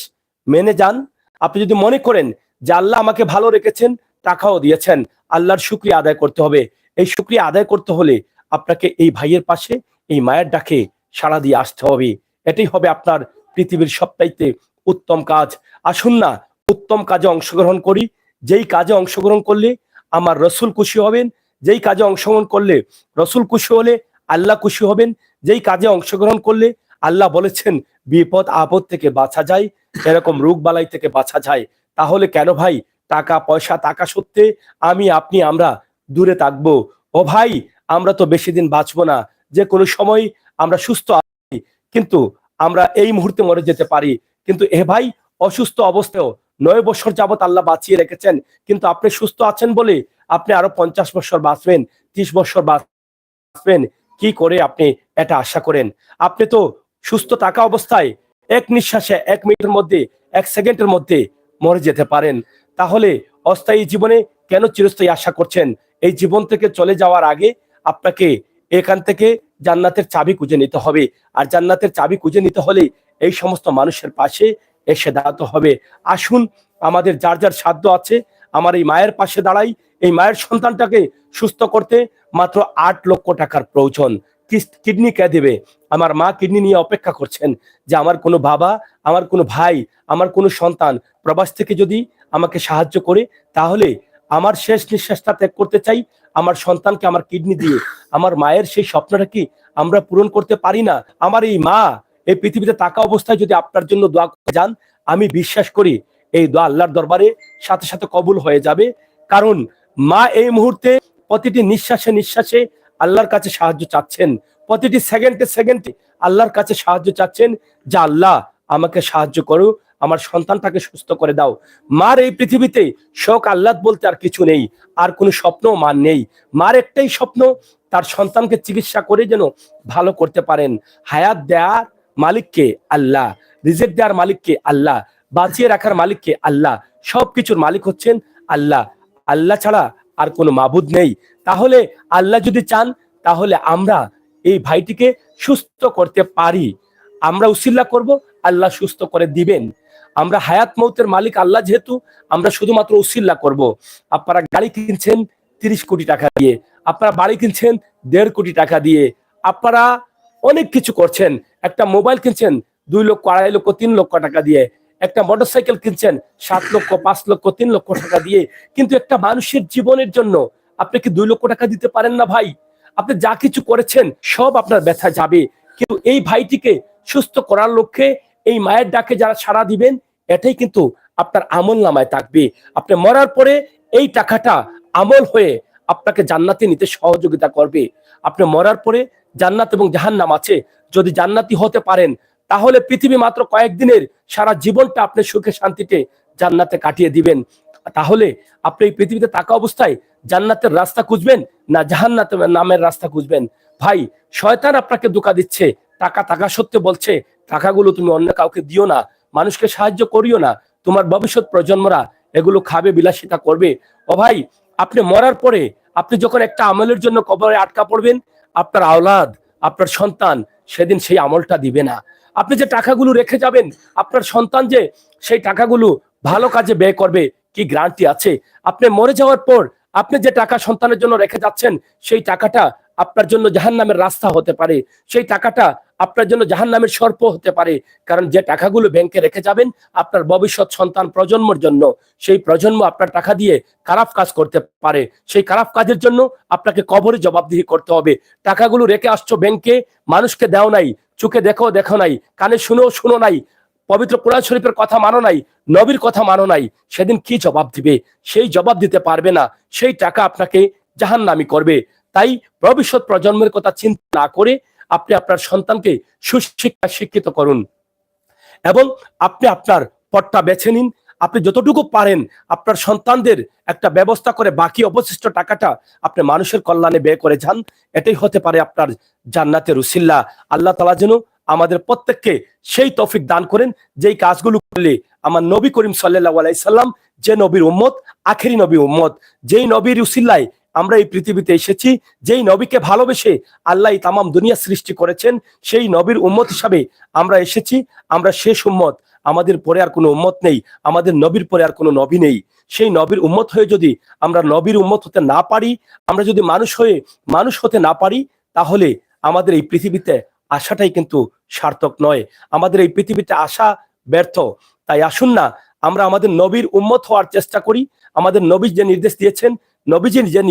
মেনে যান, আপনি যদি মনে করেন যে আল্লাহ আমাকে ভালো রেখেছেন, টাকাও দিয়েছেন, আল্লাহর শুকরিয়া আদায় করতে হবে। এই শুকরিয়া আদায় করতে হলে আপনাকে এই ভাইয়ের পাশে, এই মায়ের ডাকে সাড়া দিয়ে আসতে হবে। এটাই হবে আপনার পৃথিবীর সবচাইতে উত্তম কাজ। আসুন না উত্তম কাজে অংশগ্রহণ করি, যেই কাজে অংশগ্রহণ করলে আমার রসুল খুশি হবেন, যেই কাজে অংশগ্রহণ করলে রসুল খুশি হলে আল্লাহ খুশি হবেন, যেই কাজে অংশগ্রহণ করলে আল্লাহ বলেছেন বিপদ আপদ থেকে বাঁচা যায়, এরকম রোগ বালাই থেকে বাঁচা যায়। তাহলে কেন ভাই টাকা পয়সা টাকা সত্ত্বে আমি আপনি আমরা দূরে থাকবো? ও ভাই, আমরা তো বেশি দিন বাঁচবো না, যে কোনো সময় আমরা সুস্থ আছি, কিন্তু আমরা এই মুহূর্তে মরে যেতে পারি। কিন্তু এ ভাই, অসুস্থ অবস্থায়ও 9 বছর যাবত আল্লাহ বাঁচিয়ে রেখেছেন, কিন্তু আপনি সুস্থ আছেন বলে আপনি আরো 50 বছর বাঁচবেন, 30 বছর বাঁচবেন, কি করে আপনি এটা আশা করেন? আপনি তো সুস্থ থাকা অবস্থায় এক নিঃশ্বাসে 1 মিনিটের মধ্যে, 1 সেকেন্ডের মধ্যে মরে যেতে পারেন। তাহলে অস্থায়ী জীবনে কেন চিরস্থায়ী আশা করছেন? এই জীবন থেকে চলে যাওয়ার আগে আপনাকে এখান থেকে জান্নাতের চাবি খুঁজে নিতে হবে। আর জান্নাতের চাবি খুঁজে নিতে হলে এই সমস্ত মানুষের পাশে এসে দাঁড়াতে হবে। আসুন, আমাদের যার যার সাধ্য আছে আমার এই মায়ের পাশে দাঁড়াই। এই মায়ের সন্তানটাকে সুস্থ করতে মাত্র 8 লক্ষ টাকার প্রয়োজন। কিডনি কে দেবে? আমার মা কিডনি নিয়ে অপেক্ষা করছেন যে আমার কোনো বাবা, আমার কোনো ভাই, আমার কোনো সন্তান প্রবাস থেকে যদি আমাকে সাহায্য করে, তাহলে আমার শেষ নিঃশ্বাসটা ত্যাগ করতে চাই, আমার সন্তানকে আমার কিডনি দিয়ে। আমার মায়ের সেই স্বপ্নটা কি আমরা পূরণ করতে পারি না? আমার এই মা এই পৃথিবীতে থাকা অবস্থায় যদি আপনার জন্য দোয়া করে যান, আমি বিশ্বাস করি এই দোয়া আল্লাহর দরবারে সাথে সাথে কবুল হয়ে যাবে। কারণ মা এই মুহূর্তে প্রতিটি নিঃশ্বাসে নিঃশ্বাসে আল্লাহর কাছে সাহায্য চাচ্ছেন, প্রতিটি সেকেন্ডে সেকেন্ডে আল্লাহর কাছে সাহায্য চাচ্ছেন যে আল্লাহ আমাকে সাহায্য করো, আমার সন্তানটাকে সুস্থ করে দাও। মার এই পৃথিবীতে শোক আহ্লাদ বলতে আর কিছু নেই, আর কোনো স্বপ্ন মার নেই। মার একটাই স্বপ্ন, তার সন্তানকে চিকিৎসা করে যেন ভালো করতে পারেন। হায়াত দেয়ার মালিককে আল্লাহ, রিজিক দেওয়ার মালিককে আল্লাহ, বাঁচিয়ে রাখার মালিককে আল্লাহ, সবকিছুর মালিক হচ্ছেন আল্লাহ। আল্লাহ ছাড়া আর কোনো মাবুদ নেই। তাহলে আল্লাহ যদি চান তাহলে আমরা এই ভাইটিকে সুস্থ করতে পারি। আমরা উসিল্লা করব, আল্লাহ সুস্থ করে দিবেন। আমরা হায়াত মৌতের মালিক আল্লাহ, যেহেতু আমরা শুধুমাত্র উসিল্লা করব। আপনারা গাড়ি কিনছেন 30 কোটি টাকা দিয়ে, আপনারা বাড়ি কিনছেন 1.5 কোটি টাকা দিয়ে, আপনারা অনেক কিছু করছেন, একটা মোবাইল কিনছেন 2 লক্ষ, 2.5 লক্ষ, 3 লক্ষ টাকা দিয়ে, একটা মোটরসাইকেল কিনছেন 7 লক্ষ, 5 লক্ষ, 3 লক্ষ টাকা দিয়ে, কিন্তু একটা মানুষের জীবনের জন্য আপনি কি 2 লক্ষ টাকা দিতে পারেন না ভাই? আপনি যা কিছু করেছেন সব আপনার ব্যথা যাবে, কিন্তু এই ভাইটিকে সুস্থ করার লক্ষ্যে এই মায়ের ডাকে যারা সাড়া দিবেন, এটাই কিন্তু আপনার আমল নামায় থাকবে। আপনি মরার পরে এই টাকাটা আমল হয়ে আপনাকে জান্নাতে নিতে সহযোগিতা করবে। আপনি মরার পরে জান্নাত এবং জাহান্নাম আছে, যদি জান্নাতি হতে পারেন তাহলে পৃথিবী মাত্র কয়েকদিনের সারা জীবনটা আপনি সুখে শান্তিতে জান্নাতে কাটিয়ে দিবেন। তাহলে আপনি এই পৃথিবীতে থাকা অবস্থায় জান্নাতের রাস্তা খুঁজবেন না জাহান্নাতের নামের রাস্তা খুঁজবেন? ভাই, শয়তান আপনাকে ধোঁকা দিচ্ছে, টাকা থাকা সত্ত্বেও বলছে টাকাগুলো তুমি অন্য কাউকে দিও না, মানুষকে সাহায্য করিও না, তোমার ভবিষ্যৎ প্রজন্মরা এগুলো খাবে, বিলাসিতা করবে। ও ভাই, আপনি মরার পরে আপনি যখন একটা আমলের জন্য কবরে আটকা পড়বেন, আপনার আওলাদ, আপনার সন্তান সেদিন সেই আমলটা দিবে না। আপনি যে টাকাগুলো রেখে যাবেন, আপনার সন্তান যে সেই টাকাগুলো ভালো কাজে ব্যয় করবে, কি গ্যারান্টি আছে? আপনি মরে যাওয়ার পর আপনি যে টাকা সন্তানের জন্য রেখে যাচ্ছেন, সেই টাকাটা আপনার জন্য জাহান্নামের রাস্তা হতে পারে, সেই টাকাটা আপনার জন্য জাহান্নামের সর্প হতে পারে। কারণ যে টাকাগুলো ব্যাংকে রেখে যাবেন আপনার ভবিষ্যৎ সন্তান প্রজন্মের জন্য, সেই প্রজন্ম আপনার টাকা দিয়ে খারাপ কাজ করতে পারে, সেই খারাপ কাজের জন্য আপনাকে কবরে জবাবদিহি করতে হবে। টাকাগুলো রেখে আসছো ব্যাংকে, মানুষকে দেও নাই, চোখে দেখো দেখো নাই, কানে শুনো শুনো নাই, পবিত্র কোরআন শরীফের কথা মানো নাই, নবীর কথা মানো নাই, সেদিন কি জবাব দিবে? সেই জবাব দিতে পারবে না, সেই টাকা আপনাকে জাহান্নামী করবে। তাই ভবিষ্যৎ প্রজন্মের কথা চিন্তা না করে আপনি আপনার সন্তানকে সুশিক্ষা শিক্ষিত করুন এবং আপনি আপনার পথটা বেছে নিন। আপনি যতটুকু পারেন আপনার সন্তানদের একটা ব্যবস্থা করে বাকি অবশিষ্ট টাকাটা আপনি মানুষের কল্যাণে ব্যয় করে যান। এটাই হতে পারে আপনার জান্নাতের উসিলা। আল্লাহ তাআলা যেন আমাদের প্রত্যেককে সেই তৌফিক দান করেন, যেই কাজগুলো করলে আমার নবী করিম সাল্লাল্লাহু আলাইহি সাল্লাম, যে নবীর উম্মত, আখেরি নবী উম্মত, যেই নবীর উসিলায় আমরা এই পৃথিবীতে এসেছি, যেই নবীকে ভালোবেসে আল্লাহ তামাম দুনিয়া সৃষ্টি করেছেন, সেই নবীর উম্মত হিসাবে আমরা এসেছি। আমরা শেষ উম্মত, আমাদের পরে আর কোনো উম্মত নেই, আমাদের নবীর পরে আর কোনো নবী নেই। সেই নবীর উম্মত হয়ে যদি আমরা নবীর উম্মত হতে না পারি, আমরা যদি মানুষ হয়ে মানুষ হতে না পারি, তাহলে আমাদের এই পৃথিবীতে আসাটাই কিন্তু সার্থক নয়, আমাদের এই পৃথিবীতে আসা ব্যর্থ। তাই আসুন না আমরা আমাদের নবীর উম্মত হওয়ার চেষ্টা করি। আমাদের নবী যে নির্দেশ দিয়েছেন, নবীজি যে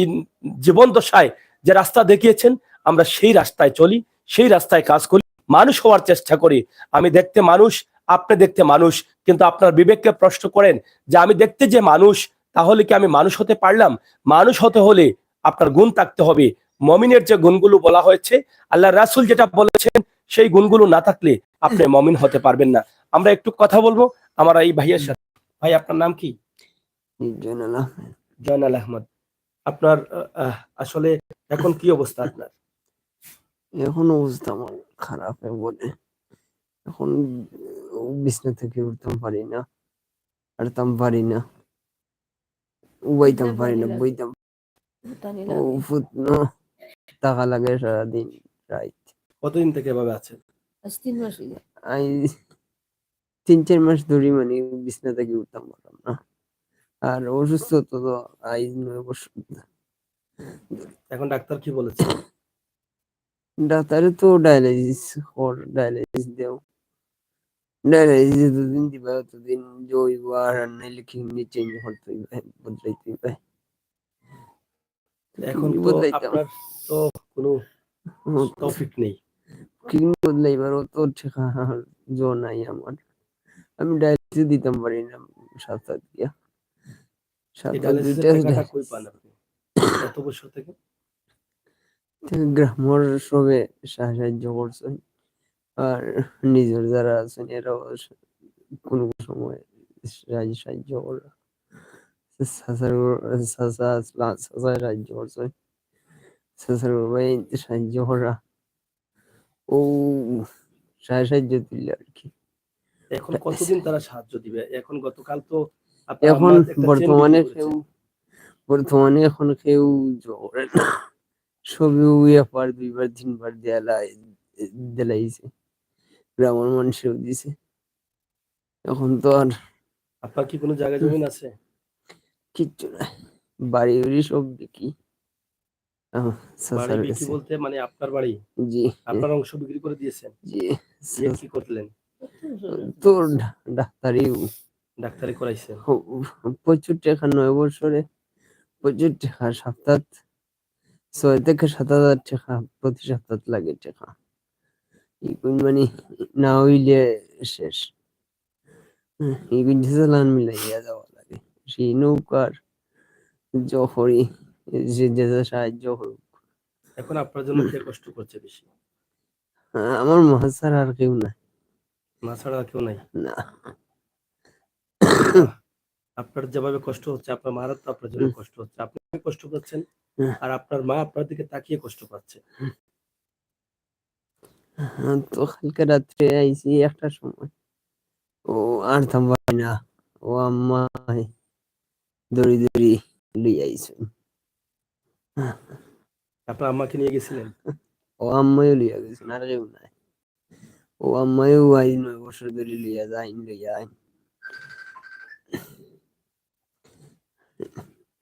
জীবন দশায় যে রাস্তা দেখিয়েছেন, আমরা সেই রাস্তায় চলি, সেই রাস্তায় কাজ করি, মানুষ হওয়ার চেষ্টা করি। আমি দেখতে মানুষ, আপনি দেখতে মানুষ, কিন্তু আপনার বিবেককে প্রশ্ন করেন যে আমি দেখতে যে মানুষ, তাহলে কি আমি মানুষ হতে পারলাম? মানুষ হতে হলে আপনার গুণ থাকতে হবে। মমিনের যে গুণগুলো বলা হয়েছে, আল্লাহ রাসূল যেটা বলেছেন, সেই গুণগুলো না থাকলে আপনি মমিন হতে পারবেন না। আমরা একটু কথা বলবো আমার এই ভাইয়ের সাথে। ভাই, আপনার নাম কি? জয়নাল আহমেদ। জয়নাল আহমদ। আপনার আসলে এখন কি অবস্থা আপনার? এখন অবস্থা আমার খারাপ বলে, এখন বিছনা থেকে উঠতাম পারি না, হাঁটতাম পারি না, উবাইতাম পারি না, বইতাম ফুটনো টাকা লাগে সারাদিন রাত। কতদিন থেকে এভাবে আছেন? আজ 3 মাস হয়ে যায়। আমি 3-4 মাস ধরে মানে বিছনা থেকে উঠতাম পারলাম না। আর অসুস্থ তো 9 বছর। এখন ডাক্তার কি বলেছে? ডাক্তারে তো ডায়ালিসিস দেও, ডায়ালিসিস যতদিন দিবা ততদিন জৈব আর নাইলে কিডনি চেঞ্জ করতে হইবে, বদলাইতে হইবে। এখন কিডনি তো বদলাইতাম, আপনার তো কোনো তৌফিক নেই। কিডনি বদলাইবারও তো টাকা জো নাই আমার। আমি ডায়ালিসিস দিতাম পারি না, 7 দিয়া এই 7 ডায়ালিসিসের দুইটা টাকাটা কই পান আপনি এত বছর থেকে? গ্রামের সবে সাহায্য করছেন, আর নিজের যারা আছেন এরাও কোনো সময় সাহায্য করে। সাহায্য করছে, ভাই সাহায্য করা ও সাহায্য দিলে আর কি। এখন কতদিন তারা সাহায্য দিবে? এখন গতকাল তো আপনার এখন আম্মা একটা চেন বিক্রি করেছে। বর্তমানে এখন কেউ করে না, সবই একবার 2বার 3বার দিলাইছে, গ্রামের মানুষেও দিছে। এখন তো আর আপনার কি কোনো জায়গা জমিন আছে? কিচ্ছু না, বাড়ি সব বিক্রি। আমার বাড়ি চাচার বিক্রি কাছে। বলতে মানে আপনার বাড়ি, জি আপনার অংশ বিক্রি করে দিয়েছেন? জি দিয়ে কি করলেন? তো ডাক্তারি ডাক্তারি করাইছেন? প্রচুর টাকা, 9 বছরে প্রচুর টাকা, সপ্তাহ 6 থেকে 7 হাজার টাকা প্রতি সপ্তাহ লাগে টাকা। এখন মানে না হইলে শেষ। এখন চালান মিলাইয়া যাওয়া লাগে, সেই নৌকার জহরি যে যে যা সাহায্য করুক। এখন আপনার জন্য কে কষ্ট করছে বেশি? আমার মা ছাড়া আর কেউ নাই। মা ছাড়া আর কেউ নাই? না। আহ, আপনার যেভাবে কষ্ট হচ্ছে, আপনার মারও তো আপনার জন্য কষ্ট হচ্ছে, আপনি কষ্ট পাচ্ছেন আর আপনার মা আপনার দিকে তাকিয়ে কষ্ট পাচ্ছে। তো কালকে রাত্রে আইছি 1টার সময়, ও আর থামবাই না, ও আম্মা দড়ি দড়ি লইয়া আইছেন। আপনার আম্মাকে নিয়ে গেছিলেন? ও আম্মাইও লইয়া গেছেন, আর কেউ নাই। ও আম্মাইও আই 9 বছর ধরে লইয়া যাইন লইয়া আইন।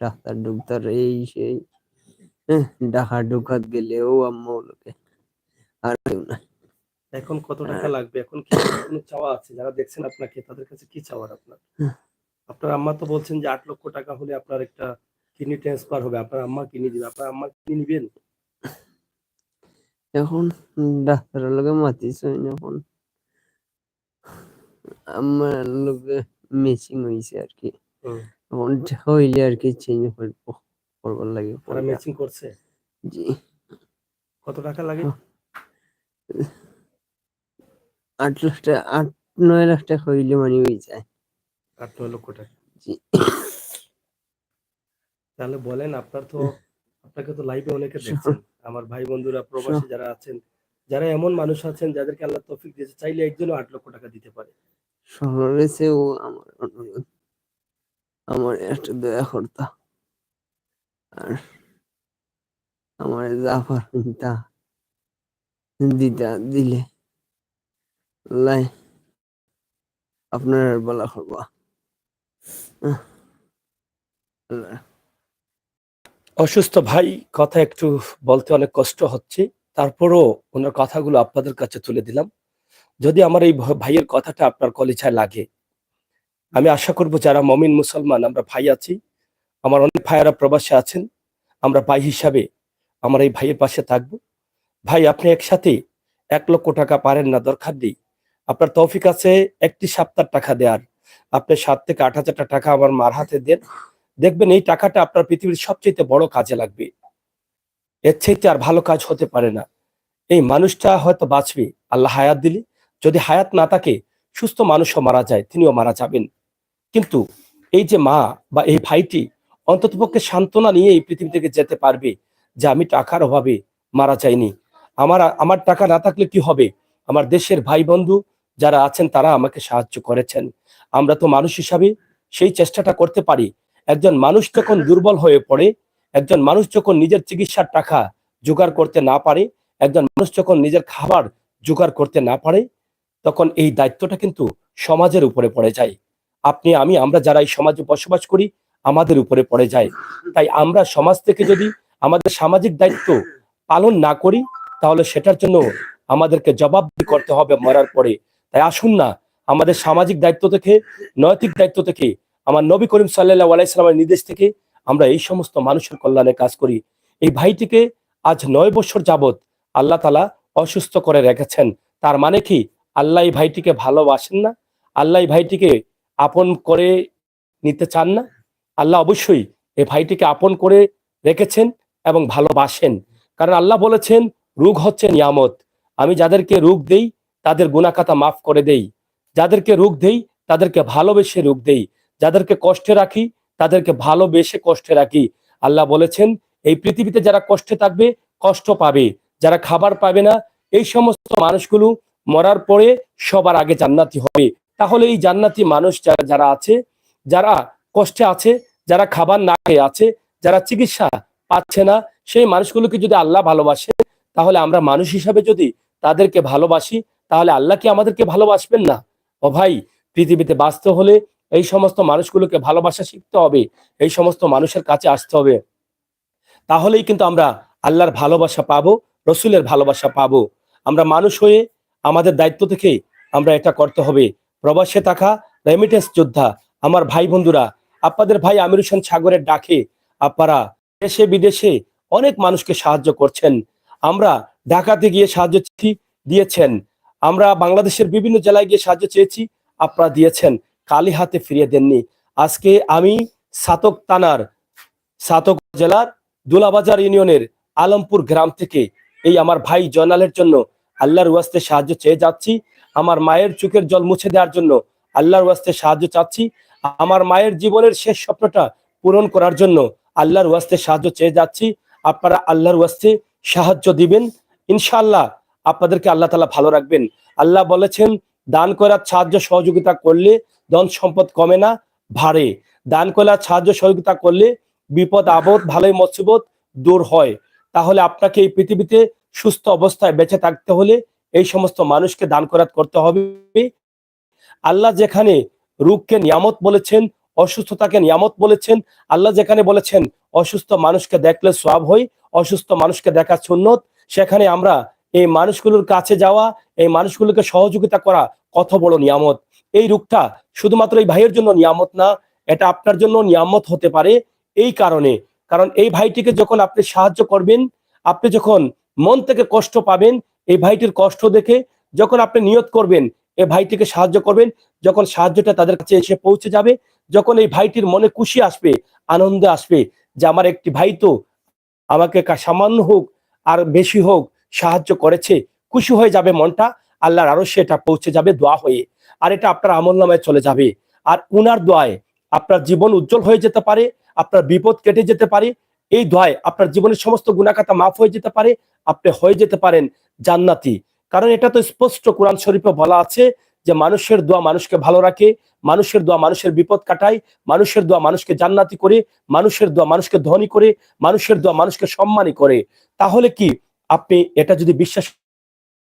ডাক্তার ডুক্তার এই সেই ডাকা ডুকাত গেলেও আম্মা লোকে, আর কেউ নাই। এখন কত টাকা লাগবে? এখন কি কোনো চাওয়া আছে? যারা দেখছেন আপনাকে তাদের কাছে কি চাওয়ার আপনার? আপনার আম্মা তো বলছেন যে 8 লক্ষ টাকা হলে আপনার একটা কিডনি ট্রান্সফার হবে, আপনার আম্মা কিনে দিবে, আপনার আম্মা কিনে নিবেন? এখন ডাক্তারের লগে মাতিছে, এখন আমার লগে মেচিং হইছে আর কি। হুম। এখন হইলে আর কি চেঞ্জ করবার লাগে। তারা ম্যাচিং করছে? জি। কত টাকা লাগে? 8 লাখ টাকা 8-9 লাখ টাকা হইলে মানে হয়ে যায়। 8-9 লক্ষ টাকা? জি। তাহলে বলেন, আপনাকে তো লাইভে অনেকে দেখছেন, আমার ভাই বন্ধুরা প্রবাসী যারা আছেন, যারা এমন মানুষ আছেন যাদেরকে আল্লাহ তৌফিক দিয়েছে, চাইলে একজনও 8 লক্ষ টাকা দিতে পারে। শহরে চেয়েও আমার অনুরোধ, আমার একটা দয়া করতা, আর আমার যা পারেন তা দিলে লাই আপনার বলা করবা। আল্লাহ। অসুস্থ ভাই, কথা একটু বলতে অনেক কষ্ট হচ্ছে, তারপরও ওনার কথাগুলো আপনাদের কাছে তুলে দিলাম। যদি আমার এই ভাইয়ের কথাটা আপনার কলিজায় লাগে, আমি আশা করব যারা মমিন মুসলমান আমরা ভাই আছি, আমার অনেক ভাইয়েরা প্রবাসে আছেন, আমরা ভাই হিসাবে আমার এই ভাইয়ের পাশে থাকবো। ভাই, আপনি একসাথে 1 লক্ষ টাকা পারেন না, দরকার নেই। আপনার তৌফিক আছে একটি সপ্তাহ টাকা দেওয়ার, আপনি 7 থেকে 8 হাজার টাকা আমার মার হাতে দেন, দেখবেন এই টাকাটা আপনার পৃথিবীর সবচেয়ে বড় কাজে লাগবে। এর চাইতে আর ভালো কাজ হতে পারে না। এই মানুষটা হয়তো বাঁচবে আল্লাহ হায়াত দিলে, যদি হায়াত না থাকে, সুস্থ মানুষও মারা যায়, তিনিও মারা যাবেন। কিন্তু এই যে মা বা এই ভাইটি অন্ততপক্ষে সান্ত্বনা নিয়ে এই পৃথিবী থেকে যেতে পারবে যে আমি টাকার অভাবে মারা যাইনি। আমার টাকা না থাকলে কি হবে, আমার দেশের ভাই বন্ধু যারা আছেন তারা আমাকে সাহায্য করেছেন। আমরা তো মানুষ হিসাবে সেই চেষ্টাটা করতে পারি। একজন মানুষ যখন দুর্বল হয়ে পড়ে, একজন মানুষ যখন নিজের চিকিৎসার টাকা জোগাড় করতে না পারে, একজন মানুষ যখন নিজের খাবার জোগাড় করতে না পারে, তখন এই দায়িত্বটা কিন্তু সমাজের উপরে পড়ে যায়। আপনি আমি আমরা যারা এই সমাজে বসবাস করি, আমাদের উপরে পড়ে যায়। তাই আমরা সমাজ থেকে যদি আমাদের সামাজিক দায়িত্ব পালন না করি, তাহলে সেটার জন্য আমাদেরকে জবাবদিহি করতে হবে মরার পরে। তাই আসুন না, আমাদের সামাজিক দায়িত্ব থেকে, নৈতিক দায়িত্ব থেকে, আমার নবী করিম সাল্লাল্লাহু আলাইহি সাল্লামের নির্দেশ থেকে আমরা এই সমস্ত মানুষের কল্যাণে কাজ করি। এই ভাইটিকে আজ 9 বছর যাবত আল্লাহ তাআলা অসুস্থ করে রেখেছেন। তার মানে কি আল্লাহ এই ভাইটিকে ভালোবাসেন না? আল্লাহ এই ভাইটিকে আপন করে নিতে চান না? আল্লাহ অবশ্যই এই ভাইটিকে আপন করে রেখেছেন এবং ভালোবাসেন। কারণ আল্লাহ বলেছেন, রোগ হচ্ছে নিয়ামত। আমি যাদেরকে রোগ দেই তাদের গুনাহ খাতা মাফ করে দেই। যাদেরকে রোগ দেই তাদেরকে ভালোবেসে রোগ দেই। যাদেরকে কষ্টে রাখি তাদেরকে ভালোবেসে কষ্টে রাখি। আল্লাহ বলেছেন, এই পৃথিবীতে যারা কষ্টে থাকবে, কষ্ট পাবে। যারা খাবার পাবে না, এই সমস্ত মানুষগুলো মরার পরে সবার আগে জান্নাতি হবে। তাহলে এই জান্নাতি মানুষ যারা আছে, যারা কষ্টে আছে, যারা খাবার না খেয়ে আছে, যারা চিকিৎসা পাচ্ছে না, সেই মানুষগুলোকে যদি আল্লাহ ভালোবাসে, তাহলে আমরা মানুষ হিসাবে যদি তাদেরকে ভালোবাসি, তাহলে আল্লাহ কি আমাদেরকে ভালোবাসবেন না? ও ভাই, পৃথিবীতে বাঁচতে হলে এই সমস্ত মানুষগুলোকে ভালোবাসা শিখতে হবে, এই সমস্ত মানুষের কাছে আসতে হবে। তাহলেই কিন্তু আমরা আল্লাহর ভালোবাসা পাবো, রসুলের ভালোবাসা পাবো। আমরা মানুষ হয়ে আমাদের দায়িত্ব থেকে আমরা এটা করতে হবে। প্রবাসে থাকা রেমিটেন্স যোদ্ধা আমার ভাই বন্ধুরা, আপনাদের ভাই আমির হোসেন সাগরের ডাকে আপনারা দেশে বিদেশে অনেক মানুষকে সাহায্য করছেন। আমরা ঢাকাতে গিয়ে সাহায্য দিয়েছেন, আমরা বাংলাদেশের বিভিন্ন জেলায় গিয়ে সাহায্য চেয়েছি, আপনারা দিয়েছেন, খালি হাতে ফিরিয়ে দেননি। আজকে আমি সাতক জেলার দুলাবাজার ইউনিয়নের আলমপুর গ্রাম থেকে এই আমার ভাই জয়নালের জন্য আল্লাহর ওয়াস্তে সাহায্য চেয়ে যাচ্ছি। আমার মায়ের চোখের জল মুছে দেওয়ার জন্য আল্লাহর ওয়াস্তে সাহায্য চাচ্ছি। আমার মায়ের জীবনের শেষ স্বপ্নটা পূরণ করার জন্য আল্লাহর ওয়াস্তে সাহায্য চেয়ে যাচ্ছি। আপনারা আল্লাহর ওয়াস্তে সাহায্য দিবেন, ইনশাআল্লাহ আপনাদেরকে আল্লাহ তাআলা ভালো রাখবেন। আল্লাহ বলেছেন, দান করার সাহায্য সহযোগিতা করলে ধন সম্পদ কমে না, বাড়ে। দান করার সাহায্য সহযোগিতা করলে বিপদ আপদ ভালোই মুসিবত দূর হয়। তাহলে আপনাকে এই পৃথিবীতে সুস্থ অবস্থায় বেঁচে থাকতে হলে এই সমস্ত মানুষকে দান করাত করতে হবে। আল্লাহ যেখানে রোগকে নিয়ামত বলেছেন, অসুস্থতাকে নিয়ামত বলেছেন, আল্লাহ যেখানে বলেছেন অসুস্থ মানুষকে দেখলে সওয়াব হয়, অসুস্থ মানুষকে দেখা সুন্নত, সেখানে আমরা এই মানুষগুলোর কাছে যাওয়া, এই মানুষগুলোকে সহযোগিতা করা কত বড় নিয়ামত। এই রোগটা শুধুমাত্র এই ভাইয়ের জন্য নিয়ামত না, এটা আপনার জন্য নিয়ামত হতে পারে। এই কারণে, কারণ এই ভাইটিকে যখন আপনি সাহায্য করবেন, আপনি যখন মন থেকে কষ্ট পাবেন, এই ভাইটির কষ্ট দেখে যখন আপনি নিয়ত করবেন এই ভাইটিকে সাহায্য করবেন, যখন সাহায্যটা তাদের কাছে এসে পৌঁছে যাবে, যখন এই ভাইটির মনে খুশি আসবে, আনন্দ আসবে যে আমার একটি ভাই তো আমাকে সামান্য হোক আর বেশি হোক সাহায্য করেছে, খুশি হয়ে যাবে মনটা, আল্লাহর আরো সেটা পৌঁছে যাবে দোয়া হয়ে, আর এটা আপনার আমলনামায় চলে যাবে। আর উনার দোয়ায় আপনার জীবন উজ্জ্বল হয়ে যেতে পারে, আপনার বিপদ কেটে যেতে পারে, এই দোয়ায় আপনার জীবনের সমস্ত গুনাহখাতা মাফ হয়ে যেতে পারে, আপনি হয়ে যেতে পারেন জান্নাতি। কারণ এটা তো স্পষ্ট কোরআন শরীফে বলা আছে যে মানুষের দোয়া মানুষকে ভালো রাখে, মানুষের দোয়া মানুষের বিপদ কাটায়, মানুষের দোয়া মানুষকে জান্নাতি করে, মানুষের দোয়া মানুষকে ধনী করে, মানুষের দোয়া মানুষকে সম্মানী করে। তাহলে কি আপনি এটা যদি বিশ্বাস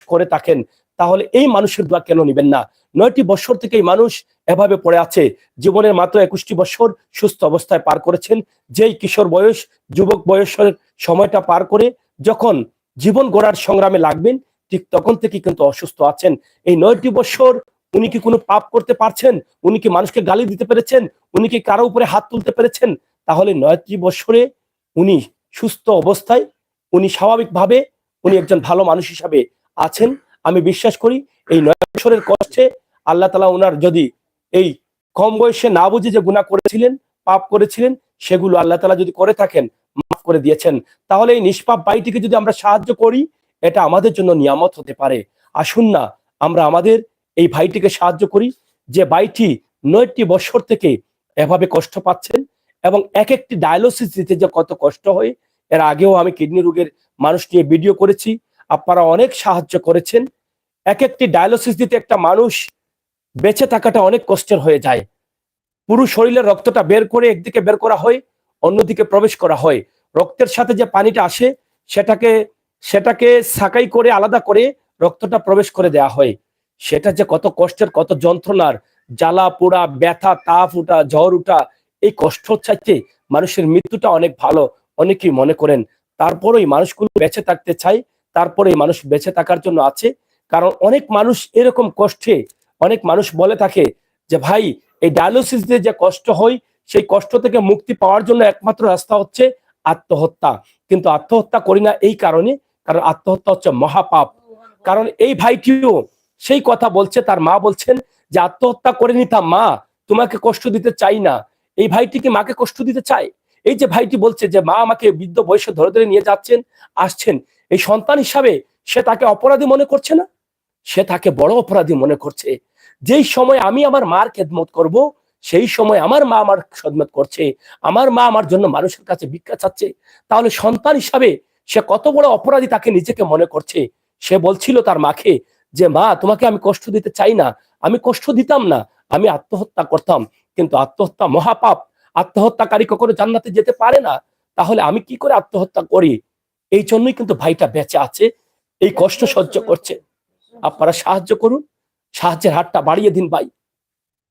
করে থাকেন, তাহলে এই মানুষের দোয়া কেন নিবেন না? 9টি বছর থেকে এই মানুষ এভাবে পড়ে আছে, জীবনের মাত্র 21টি বছর সুস্থ অবস্থায় পার করেছেন। যেই কিশোর বয়স, যুবক বয়সের সময়টা পার করে যখন জীবন গড়ার সংগ্রামে লাগবেন, ঠিক তখন থেকে কিন্তু অসুস্থ আছেন। এই 9টি বছর উনি কি কোনো পাপ করতে পারছেন? উনি কি মানুষকে গালি দিতে পেরেছেন? উনি কি কারো উপরে হাত তুলতে পেরেছেন? তাহলে 9টি বছরে উনি সুস্থ অবস্থায়, উনি স্বাভাবিকভাবে উনি একজন ভালো মানুষ হিসাবে আছেন। আমি বিশ্বাস করি এই 9 বছরের কষ্টে আল্লাহ তাআলা ওনার যদি এই কম বয়সে না বুঝে যে গুনাহ করেছিলেন, পাপ করেছিলেন, সেগুলো আল্লাহ তাআলা যদি করে থাকেন মাফ করে দিয়েছেন। তাহলে এই নিষ্পাপ ভাইটিকে যদি আমরা সাহায্য করি, এটা আমাদের জন্য নিয়ামত হতে পারে। আসুন না আমরা আমাদের এই ভাইটিকে সাহায্য করি, যে ভাইটি 9টি বছর থেকে এভাবে কষ্ট পাচ্ছেন, এবং এক একটি ডায়ালিসিস দিতে যে কত কষ্ট হয়। এর আগেও আমি কিডনি রোগের মানুষ নিয়ে ভিডিও করেছি, আপনারা অনেক সাহায্য করেছেন। এক একটি ডায়ালিসিস দিতে একটা মানুষ বেঁচে থাকাটা অনেক কষ্টের হয়ে যায়। পুরো শরীরের রক্তটা বের করে একদিকে বের করা হয়, অন্যদিকে প্রবেশ করা হয়। রক্তের সাথে যে পানিটা আসে সেটাকে সেটাকে ছাঁকাই করে আলাদা করে রক্তটা প্রবেশ করে দেয়া হয়। সেটা যে কত কষ্টের, কত যন্ত্রণার, জ্বালা পোড়া, ব্যথা, তাপ উঠা, জ্বর উঠা, এই কষ্ট চাইতে মানুষের মৃত্যুটা অনেক ভালো অনেকেই মনে করেন। তারপরে এই মানুষগুলো বেঁচে থাকতে চাই, তারপরে এই মানুষ বেঁচে থাকার জন্য আছে। কারণ অনেক মানুষ এরকম কষ্টে, অনেক মানুষ বলে থাকে যে ভাই এই ডায়ালিসিস দিয়ে যে কষ্ট হয়, সেই কষ্ট থেকে মুক্তি পাওয়ার জন্য একমাত্র রাস্তা হচ্ছে আত্মহত্যা। কিন্তু আত্মহত্যা করি না এই কারণে, কারণ আত্মহত্যা হচ্ছে মহাপাপ। কারণ এই ভাইটিও সেই কথা বলছে, তার মা বলছেন যে আত্মহত্যা করে নিতাম মা, তোমাকে কষ্ট দিতে চাই না। এই ভাইটি কি মাকে কষ্ট দিতে চায়? এই যে ভাইটি বলছে যে মা আমাকে বৃদ্ধ বয়সে ধরে ধরে নিয়ে যাচ্ছেন, আসছেন, এই সন্তান হিসাবে সে তাকে অপরাধী মনে করছে না, সে তাকে বড় অপরাধী মনে করছে। যেই সময় আমি আমার মার খেদমত করব, সেই সময় আমার মা আমার খেদমত করছে, আমার মা আমার জন্য মানুষের কাছে ভিক্ষা চাচ্ছে। তাহলে সন্তান হিসাবে সে কত বড় অপরাধী তাকে নিজেকে মনে করছে। সে বলছিল তার মাকে যে মা তোমাকে আমি কষ্ট দিতে চাই না, আমি কষ্ট দিতাম না, আমি আত্মহত্যা করতাম, কিন্তু আত্মহত্যা মহাপাপ, আত্মহত্যাকারী কখনো জান্নাতে যেতে পারে না। তাহলে আমি কি করে আত্মহত্যা করি? এই জন্যই কিন্তু ভাইটা বেঁচে আছে, এই কষ্ট সহ্য করছে। আপনারা সাহায্য করুন, সাহায্যের হাতটা বাড়িয়ে দিন ভাই।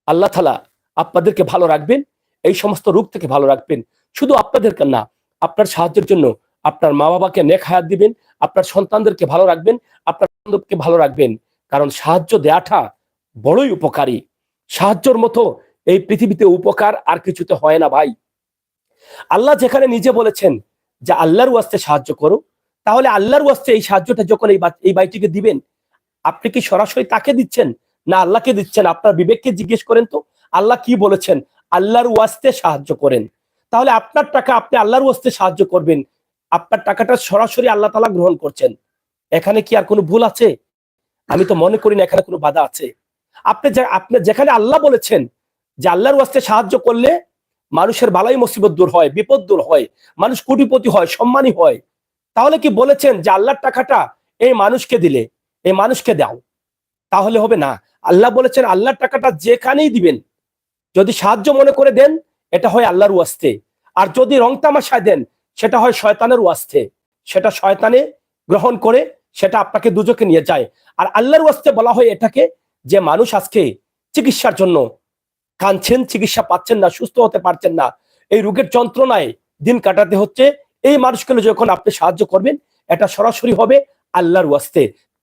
আল্লাহ তাআলা আপনাদেরকে ভালো রাখবেন, এই সমস্ত রোগ থেকে ভালো রাখবেন। শুধু আপনাদেরকে না, আপনার সাহায্যের জন্য আপনার মা বাবাকে নেক হায়াত দিবেন, আপনার সন্তানদেরকে ভালো রাখবেন, আপনার বান্ধবকে ভালো রাখবেন। কারণ সাহায্য দেওয়াটা বড়ই উপকারী। সাহায্যের মতো এই পৃথিবীতে উপকার আর কিছুতে হয় না ভাই। আল্লাহ যেখানে নিজে বলেছেন যে আল্লাহর ওয়াস্তে সাহায্য করো, তাহলে আল্লাহর ওয়াস্তে এই সাহায্যটা যখন এই ভাইটিকে দিবেন, আপনি কি সরাসরি তাকে দিচ্ছেন না আল্লাহকে দিচ্ছেন? আপনার বিবেককে জিজ্ঞেস করেন তো, আল্লাহ কি বলেছেন? আল্লাহর ওয়াস্তে সাহায্য করেন। তাহলে আপনার টাকা আপনি আল্লাহর ওয়াস্তে সাহায্য করবেন, আপনার টাকাটা সরাসরি আল্লাহ তাআলা গ্রহণ করছেন। এখানে কি আর কোনো ভুল আছে? আমি তো মনে করি না এখানে কোনো বাধা আছে। আপনি যেখানে আল্লাহ বলেছেন যে আল্লাহর ওয়াস্তে সাহায্য করলে মানুষের বালাই মুসিবত দূর হয়, বিপদ দূর হয়, মানুষ কোটিপতি হয়, সম্মানী হয়, তাহলে কি বলেছেন যে আল্লাহর টাকাটা এই মানুষকে দিলে, এই মানুষকে দাও? তাহলে হবে না। আল্লাহ বলেছেন আল্লাহর টাকাটা যেখানেই দিবেন, যদি সাহায্য মনে করে দেন, এটা হয় আল্লাহর ওয়াস্তে। আর যদি রং তামাশায় দেন, সেটা হয় শয়তানের ওয়াস্তে। সেটা শয়তানে গ্রহণ করে সেটা আপনাকে দুজকে নিয়ে যায়। আর আল্লাহর ওয়াস্তে বলা হয় এটাকে, যে মানুষ আজকে চিকিৎসার জন্য কাঁদছেন, চিকিৎসা পাচ্ছেন না, সুস্থ হতে পারছেন না, এই রোগের যন্ত্রণায় দিন কাটাতে হচ্ছে, এই মানুষকে যখন আপনি সাহায্য করবেন, এটা সরাসরি হবে আল্লাহর ওয়াস্তে।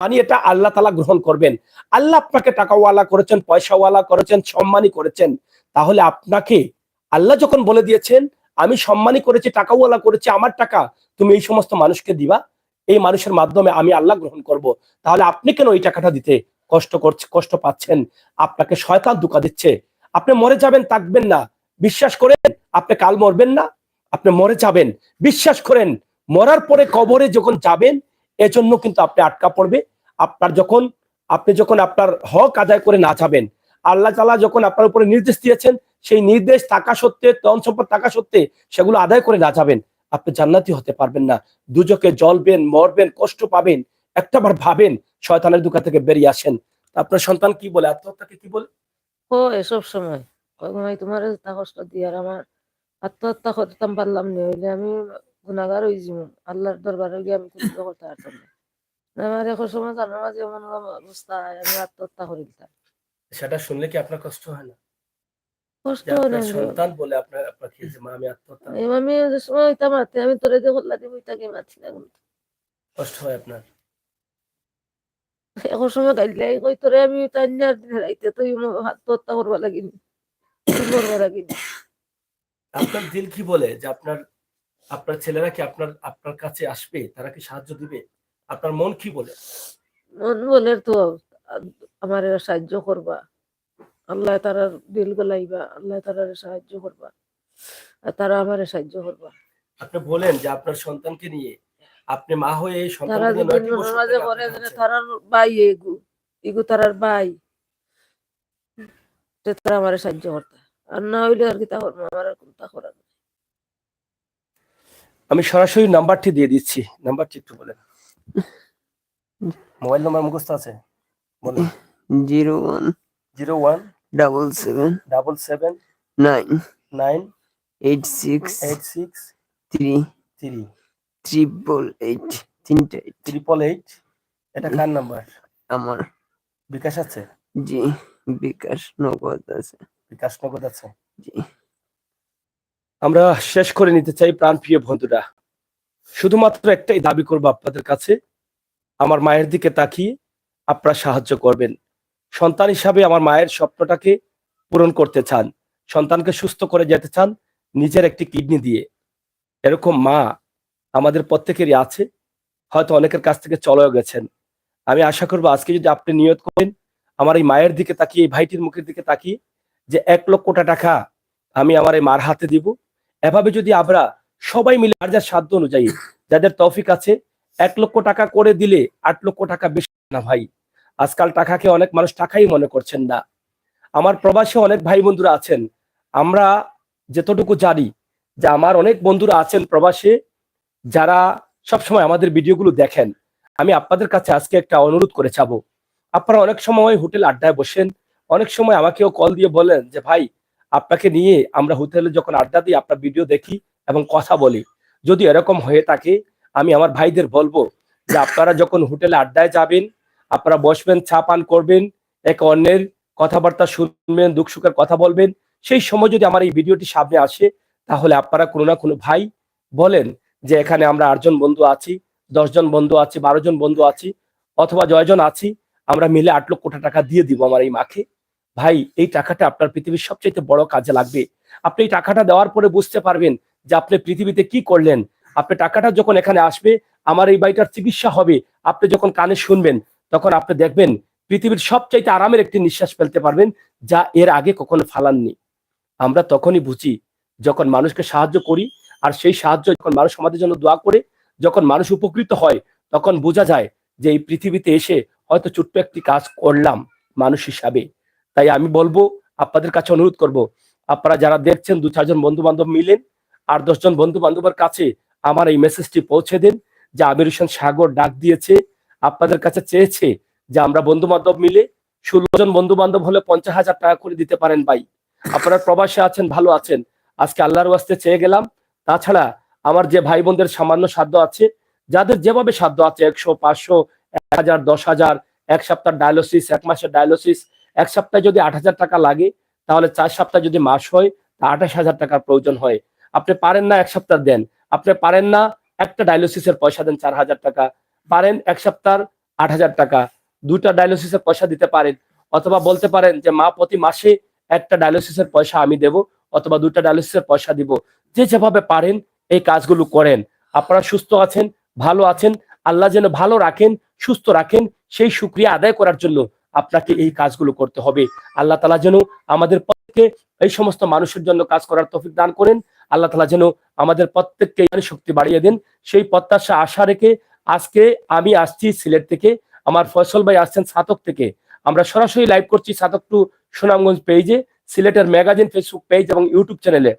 মানে এটা আল্লাহ তাআলা গ্রহণ করবেন। আল্লাহ আপনাকে টাকাওয়ালা করেছেন, পয়সাওয়ালা করেছেন, সম্মানী করেছেন। তাহলে আপনাকে আল্লাহ যখন বলে দিয়েছেন আমি সম্মানী করেছি, টাকাওয়ালা করেছি, আমার টাকা তুমি এই সমস্ত মানুষকে দিবা, এই মানুষের মাধ্যমে আমি আল্লাহ গ্রহণ করব, তাহলে আপনি কেন ওই টাকাটা দিতে কষ্ট পাচ্ছেন? আপনাকে শয়তান ধোঁকা দিচ্ছে। আপনি মরে যাবেন, থাকবেন না। বিশ্বাস করেন, আপনি কাল মরবেন না, আপনি মরে যাবেন। বিশ্বাস করেন, মরার পরে কবরে যখন যাবেন, এজন্য কিন্তু আপনি আটকা পড়বে। আপনি যখন আপনার হক আদায় করে না যাবেন, আল্লাহ তাআলা যখন আপনার উপরে নির্দেশ দিয়েছেন, সেই নির্দেশ থাকা সত্ত্বে, ধন সম্পদ থাকা সত্ত্বে সেগুলো আদায় করে না যাবেন, আপনি জান্নাতি হতে পারবেন না। দুজকে জ্বলবেন, মরবেন, কষ্ট পাবেন। একটাবার ভাবেন, শয়তানের ধোঁকা থেকে বেরিয়ে আসেন। আপনার সন্তান কি বলে? আত্মহত্যাকে কি বলে? সব সময় ভাই তোমার তা কষ্ট দিয়ে আর আমার আত্মহত্যা করতাম পারলাম না, হইলে আমি গুনাহগার হয়ে যাবো, আল্লাহর দরবারে গিয়ে আমি কিছু করতে পারতাম না। আমার এখন সময় জানার মাঝে এমন অবস্থা, আমি আত্মহত্যা করে দিতাম। সেটা শুনলে কি আপনার কষ্ট হয় না? কষ্ট যে হয় না, আপনার সন্তান বলে আপনাকে যে মা আমি আত্মহত্যা করব, আমি যে সময় হইতাম মারতে, আমি তোরে যে করলা দিব তাকে মারছি না কিন্তু। কষ্ট হয় আপনার? এখন সময় গাইলাই কই তোরে আমি টাইনার দিন রাইতে তুই আত্মহত্যা করবা লাগিনি, তুই মরবা লাগিনি। আপনার দিল কি বলে যে আপনার ছেলেরা কি আপনার কাছে আসবে, তারা কি সাহায্য দিবে? আপনার মন কি বলে? মন বলে তো আমার সাহায্য করবা, আল্লাহ তারা দিল গলাইবা, আল্লাহ তারা সাহায্য করবা, আর তারা আমার সাহায্য করবা। আপনি বলেন যে আপনার সন্তানকে নিয়ে, আপনি মা হয়ে এই তারা সন্তানকে যদি 9টি বছর মাঝে ধরে করে আপনি জানছেন। তারার ভাই এগু তারার ভাই, তারা আমার সাহায্য করতে, আর না হইলে আর কি তা করবো, আমার আর কোনটা করার নেই। আমি সরাসরি নাম্বারটি দিয়ে দিচ্ছি, নাম্বারটি একটু বলেন। মোবাইল নাম্বার মুখস্থ আছে? বলেন। 01 01 77 77 9 9 86 86 3 3 888 তিনটা 888। এটা কার নাম্বার? আমার। বিকাশ আছে? জি, বিকাশ নগদ আছে। বিকাশ নগদ আছে। জি, আমরা শেষ করে নিতে চাই প্রাণপ্রিয় বন্ধুরা, শুধুমাত্র একটাই দাবি করবো আপনাদের কাছে, আমার মায়ের দিকে তাকিয়ে আপনারা সাহায্য করবেন। সন্তান হিসাবে আমার মায়ের স্বপ্নটাকে পূরণ করতে চান, সন্তানকে সুস্থ করে যেতে চান নিজের একটি কিডনি দিয়ে। এরকম মা আমাদের প্রত্যেকেরই আছে, হয়তো অনেকের কাছ থেকে চলেও গেছেন। আমি আশা করবো আজকে যদি আপনি নিয়ত করেন, আমার এই মায়ের দিকে তাকিয়ে, এই ভাইটির মুখের দিকে তাকিয়ে, যে 1 লক্ষ টাকা আমি আমার এই মার হাতে দিব, এভাবে যদি আমরা সবাই মিলে আর যার সাধ্য অনুযায়ী, যাদের তৌফিক আছে, 1 লক্ষ টাকা করে দিলে 8 লক্ষ টাকা বেশি না ভাই। আজকাল টাকাকে অনেক মানুষ টাকাই মনে করছেন না। আমার প্রবাসী অনেক ভাই বন্ধুরা আছেন, আমরা যতটুকু জানি যে আমার অনেক বন্ধুরা আছেন প্রবাসে, যারা সবসময় আমাদের ভিডিওগুলো দেখেন। আমি আপনাদের কাছে আজকে একটা অনুরোধ করে চাবো, আপনারা অনেক সময় হোটেল আড্ডায় বসেন, অনেক সময় আমাকেও কল দিয়ে বলেন যে ভাই আপনাকে নিয়ে আমরা হোটেলে যখন আড্ডা দিই আপনার ভিডিও দেখি এবং কথা বলি। যদি এরকম হয়ে থাকে, আমি আমার ভাইদের বলবো যে আপনারা যখন হোটেলে আড্ডায় যাবেন, আপনারা বসবেন, চা পান করবেন, এক অন্যের কথাবার্তা শুনবেন, দুঃখ সুখের কথা বলবেন। সেই সময় যদি আমার এই ভিডিওটি সামনে আসে, তাহলে আপনারা কোনো না কোনো ভাই বলেন যে এখানে আমরা 8 জন বন্ধু আছি, 10 জন বন্ধু আছি, 12 জন বন্ধু আছি, অথবা 9 জন আছি, আমরা মিলে 8 লক্ষ টাকা দিয়ে দিব আমার এই মাকে। ভাই, এই টাকাটা আপনার পৃথিবীর সবচেয়ে বড় কাজে লাগবে। আপনি এই টাকাটা দেওয়ার পরে বুঝতে পারবেন যে আপনি পৃথিবীতে কি করলেন। আপনি টাকাটা যখন এখানে আসবে, আমার এই ভাইটার চিকিৎসা হবে, আপনি যখন কানে শুনবেন, তখন আপনি দেখবেন পৃথিবীর সবচাইতে আরামের একটি নিঃশ্বাস ফেলতে পারবেন, যা এর আগে কখনো ফালাননি। আমরা তখনই বুঝি যখন মানুষকে সাহায্য করি, আর সেই সাহায্য যখন মানুষ আমাদের জন্য দোয়া করে, যখন মানুষ উপকৃত হয়, তখন বোঝা যায় যে এই পৃথিবীতে এসে হয়তো ছোট্ট একটি কাজ করলাম মানুষ হিসাবে। তাই আমি বলবো, আপনাদের কাছে অনুরোধ করব, আপনারা যারা দেখছেন 2-4 জন বন্ধু বান্ধব মিলেন, আর 10 জন বন্ধু বান্ধবের কাছে আমার এই মেসেজটি পৌঁছে দেন যে আমির হোসেন সাগর ডাক দিয়েছে, আপনাদের কাছে চেয়েছে যে আমরা বন্ধু বান্ধব মিলে 16 জন বন্ধু বান্ধব হলে 50,000 টাকা করে দিতে পারেন ভাই। আপনারা প্রবাসে আছেন, ভালো আছেন, আজকে আল্লাহর ওয়াস্তে চেয়ে গেলাম। তাছাড়া আমার যে ভাই বোনদের সামান্য সাধ্য আছে, যাদের যেভাবে সাধ্য আছে, 100, 500, 1000, 10,000, 1 সপ্তাহ ডায়ালিসিস, 1 মাসের ডায়ালিসিস, 1 সপ্তাহে যদি 8,000 টাকা লাগে, তাহলে 4 সপ্তাহ যদি মাস হয়, তা 28,000 টাকার প্রয়োজন হয়। আপনি পারেন না 1 সপ্তাহ দেন, আপনি পারেন না একটা ডায়ালিসিসের পয়সা দেন 4,000 টাকা, পারেন 1 সপ্তাহ 8,000 টাকা, 2টা ডায়ালিসিসের পয়সা দিতে পারেন, অথবা বলতে পারেন যে মা প্রতি মাসে একটা ডায়ালিসিসের পয়সা আমি দেব, অথবা 2টা ডায়ালিসিসের পয়সা দিব। যে যেভাবে পারেন এই কাজগুলো করেন। আপনারা সুস্থ আছেন, ভালো আছেন, আল্লাহ যেন ভালো রাখেন, সুস্থ রাখেন, সেই শুকরিয়া আদায় করার জন্য আপনাকে এই কাজগুলো করতে হবে। আল্লাহ তাআলা যেন আমাদের প্রত্যেককে এই সমস্ত মানুষের জন্য কাজ করার তৌফিক দান করেন। আল্লাহ তাআলা যেন আমাদের প্রত্যেককে ইমানি শক্তি বাড়িয়ে দেন, সেই প্রত্যাশা আশা রেখে আজকে আমি আসছি সিলেট থেকে, আমার ফয়সল ভাই আসছেন ছাতক থেকে। আমরা সরাসরি লাইভ করছি ছাতক টু সুনামগঞ্জ পেজে, সিলেটের ম্যাগাজিন ফেসবুক পেজ এবং ইউটিউব চ্যানেলে।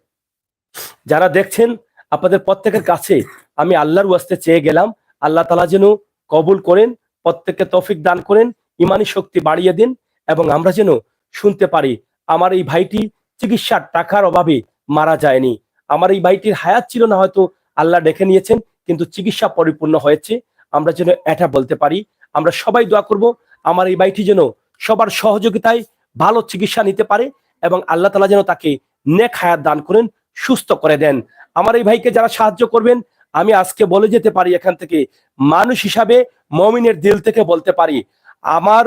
যারা দেখছেন, আপনাদের প্রত্যেকের কাছে আমি আল্লাহর ওয়াস্তে চেয়ে গেলাম, আল্লাহ তাআলা যেন কবুল করেন, প্রত্যেককে তৌফিক দান করেন, ইমানি শক্তি বাড়িয়ে দেন, এবং আমরা যেন শুনতে পারি আমার এই ভাইটি চিকিৎসার টাকার অভাবে মারা যায়নি। আমার এই ভাইটির হায়াত ছিল না, হয়তো আল্লাহ ডেকে নিয়েছেন, কিন্তু চিকিৎসা পরিপূর্ণ হয়েছে। আমরা যেন এটা বলতে পারি। আমরা সবাই দোয়া করব আমার এই ভাইটি যেন সবার সহযোগিতায় ভালো চিকিৎসা নিতে পারে, এবং আল্লাহ তাআলা যেন তাকে নেক হায়াত দান করেন, সুস্থ করে দেন। আমার এই ভাইকে যারা সাহায্য করবেন, আমি আজকে বলে যেতে পারি এখান থেকে, মানুষ হিসাবে মমিনের দিল থেকে বলতে পারি, আমার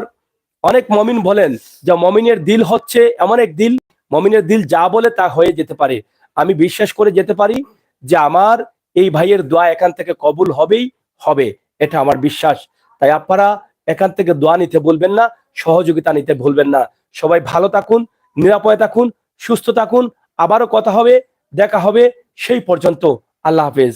অনেক মমিন বলেন যে মমিনের দিল হচ্ছে এমন এক দিল, মমিনের দিল যা বলে তা হয়ে যেতে পারে। আমি বিশ্বাস করে যেতে পারি যে আমার এই ভাইয়ের দোয়া এখান থেকে কবুল হবেই হবে, এটা আমার বিশ্বাস। তাই আপনারা এখান থেকে দোয়া নিতে ভুলবেন না, সহযোগিতা নিতে ভুলবেন না। সবাই ভালো থাকুন, নিরাপদে থাকুন, সুস্থ থাকুন। আবারও কথা হবে, দেখা হবে, সেই পর্যন্ত আল্লাহ হাফেজ।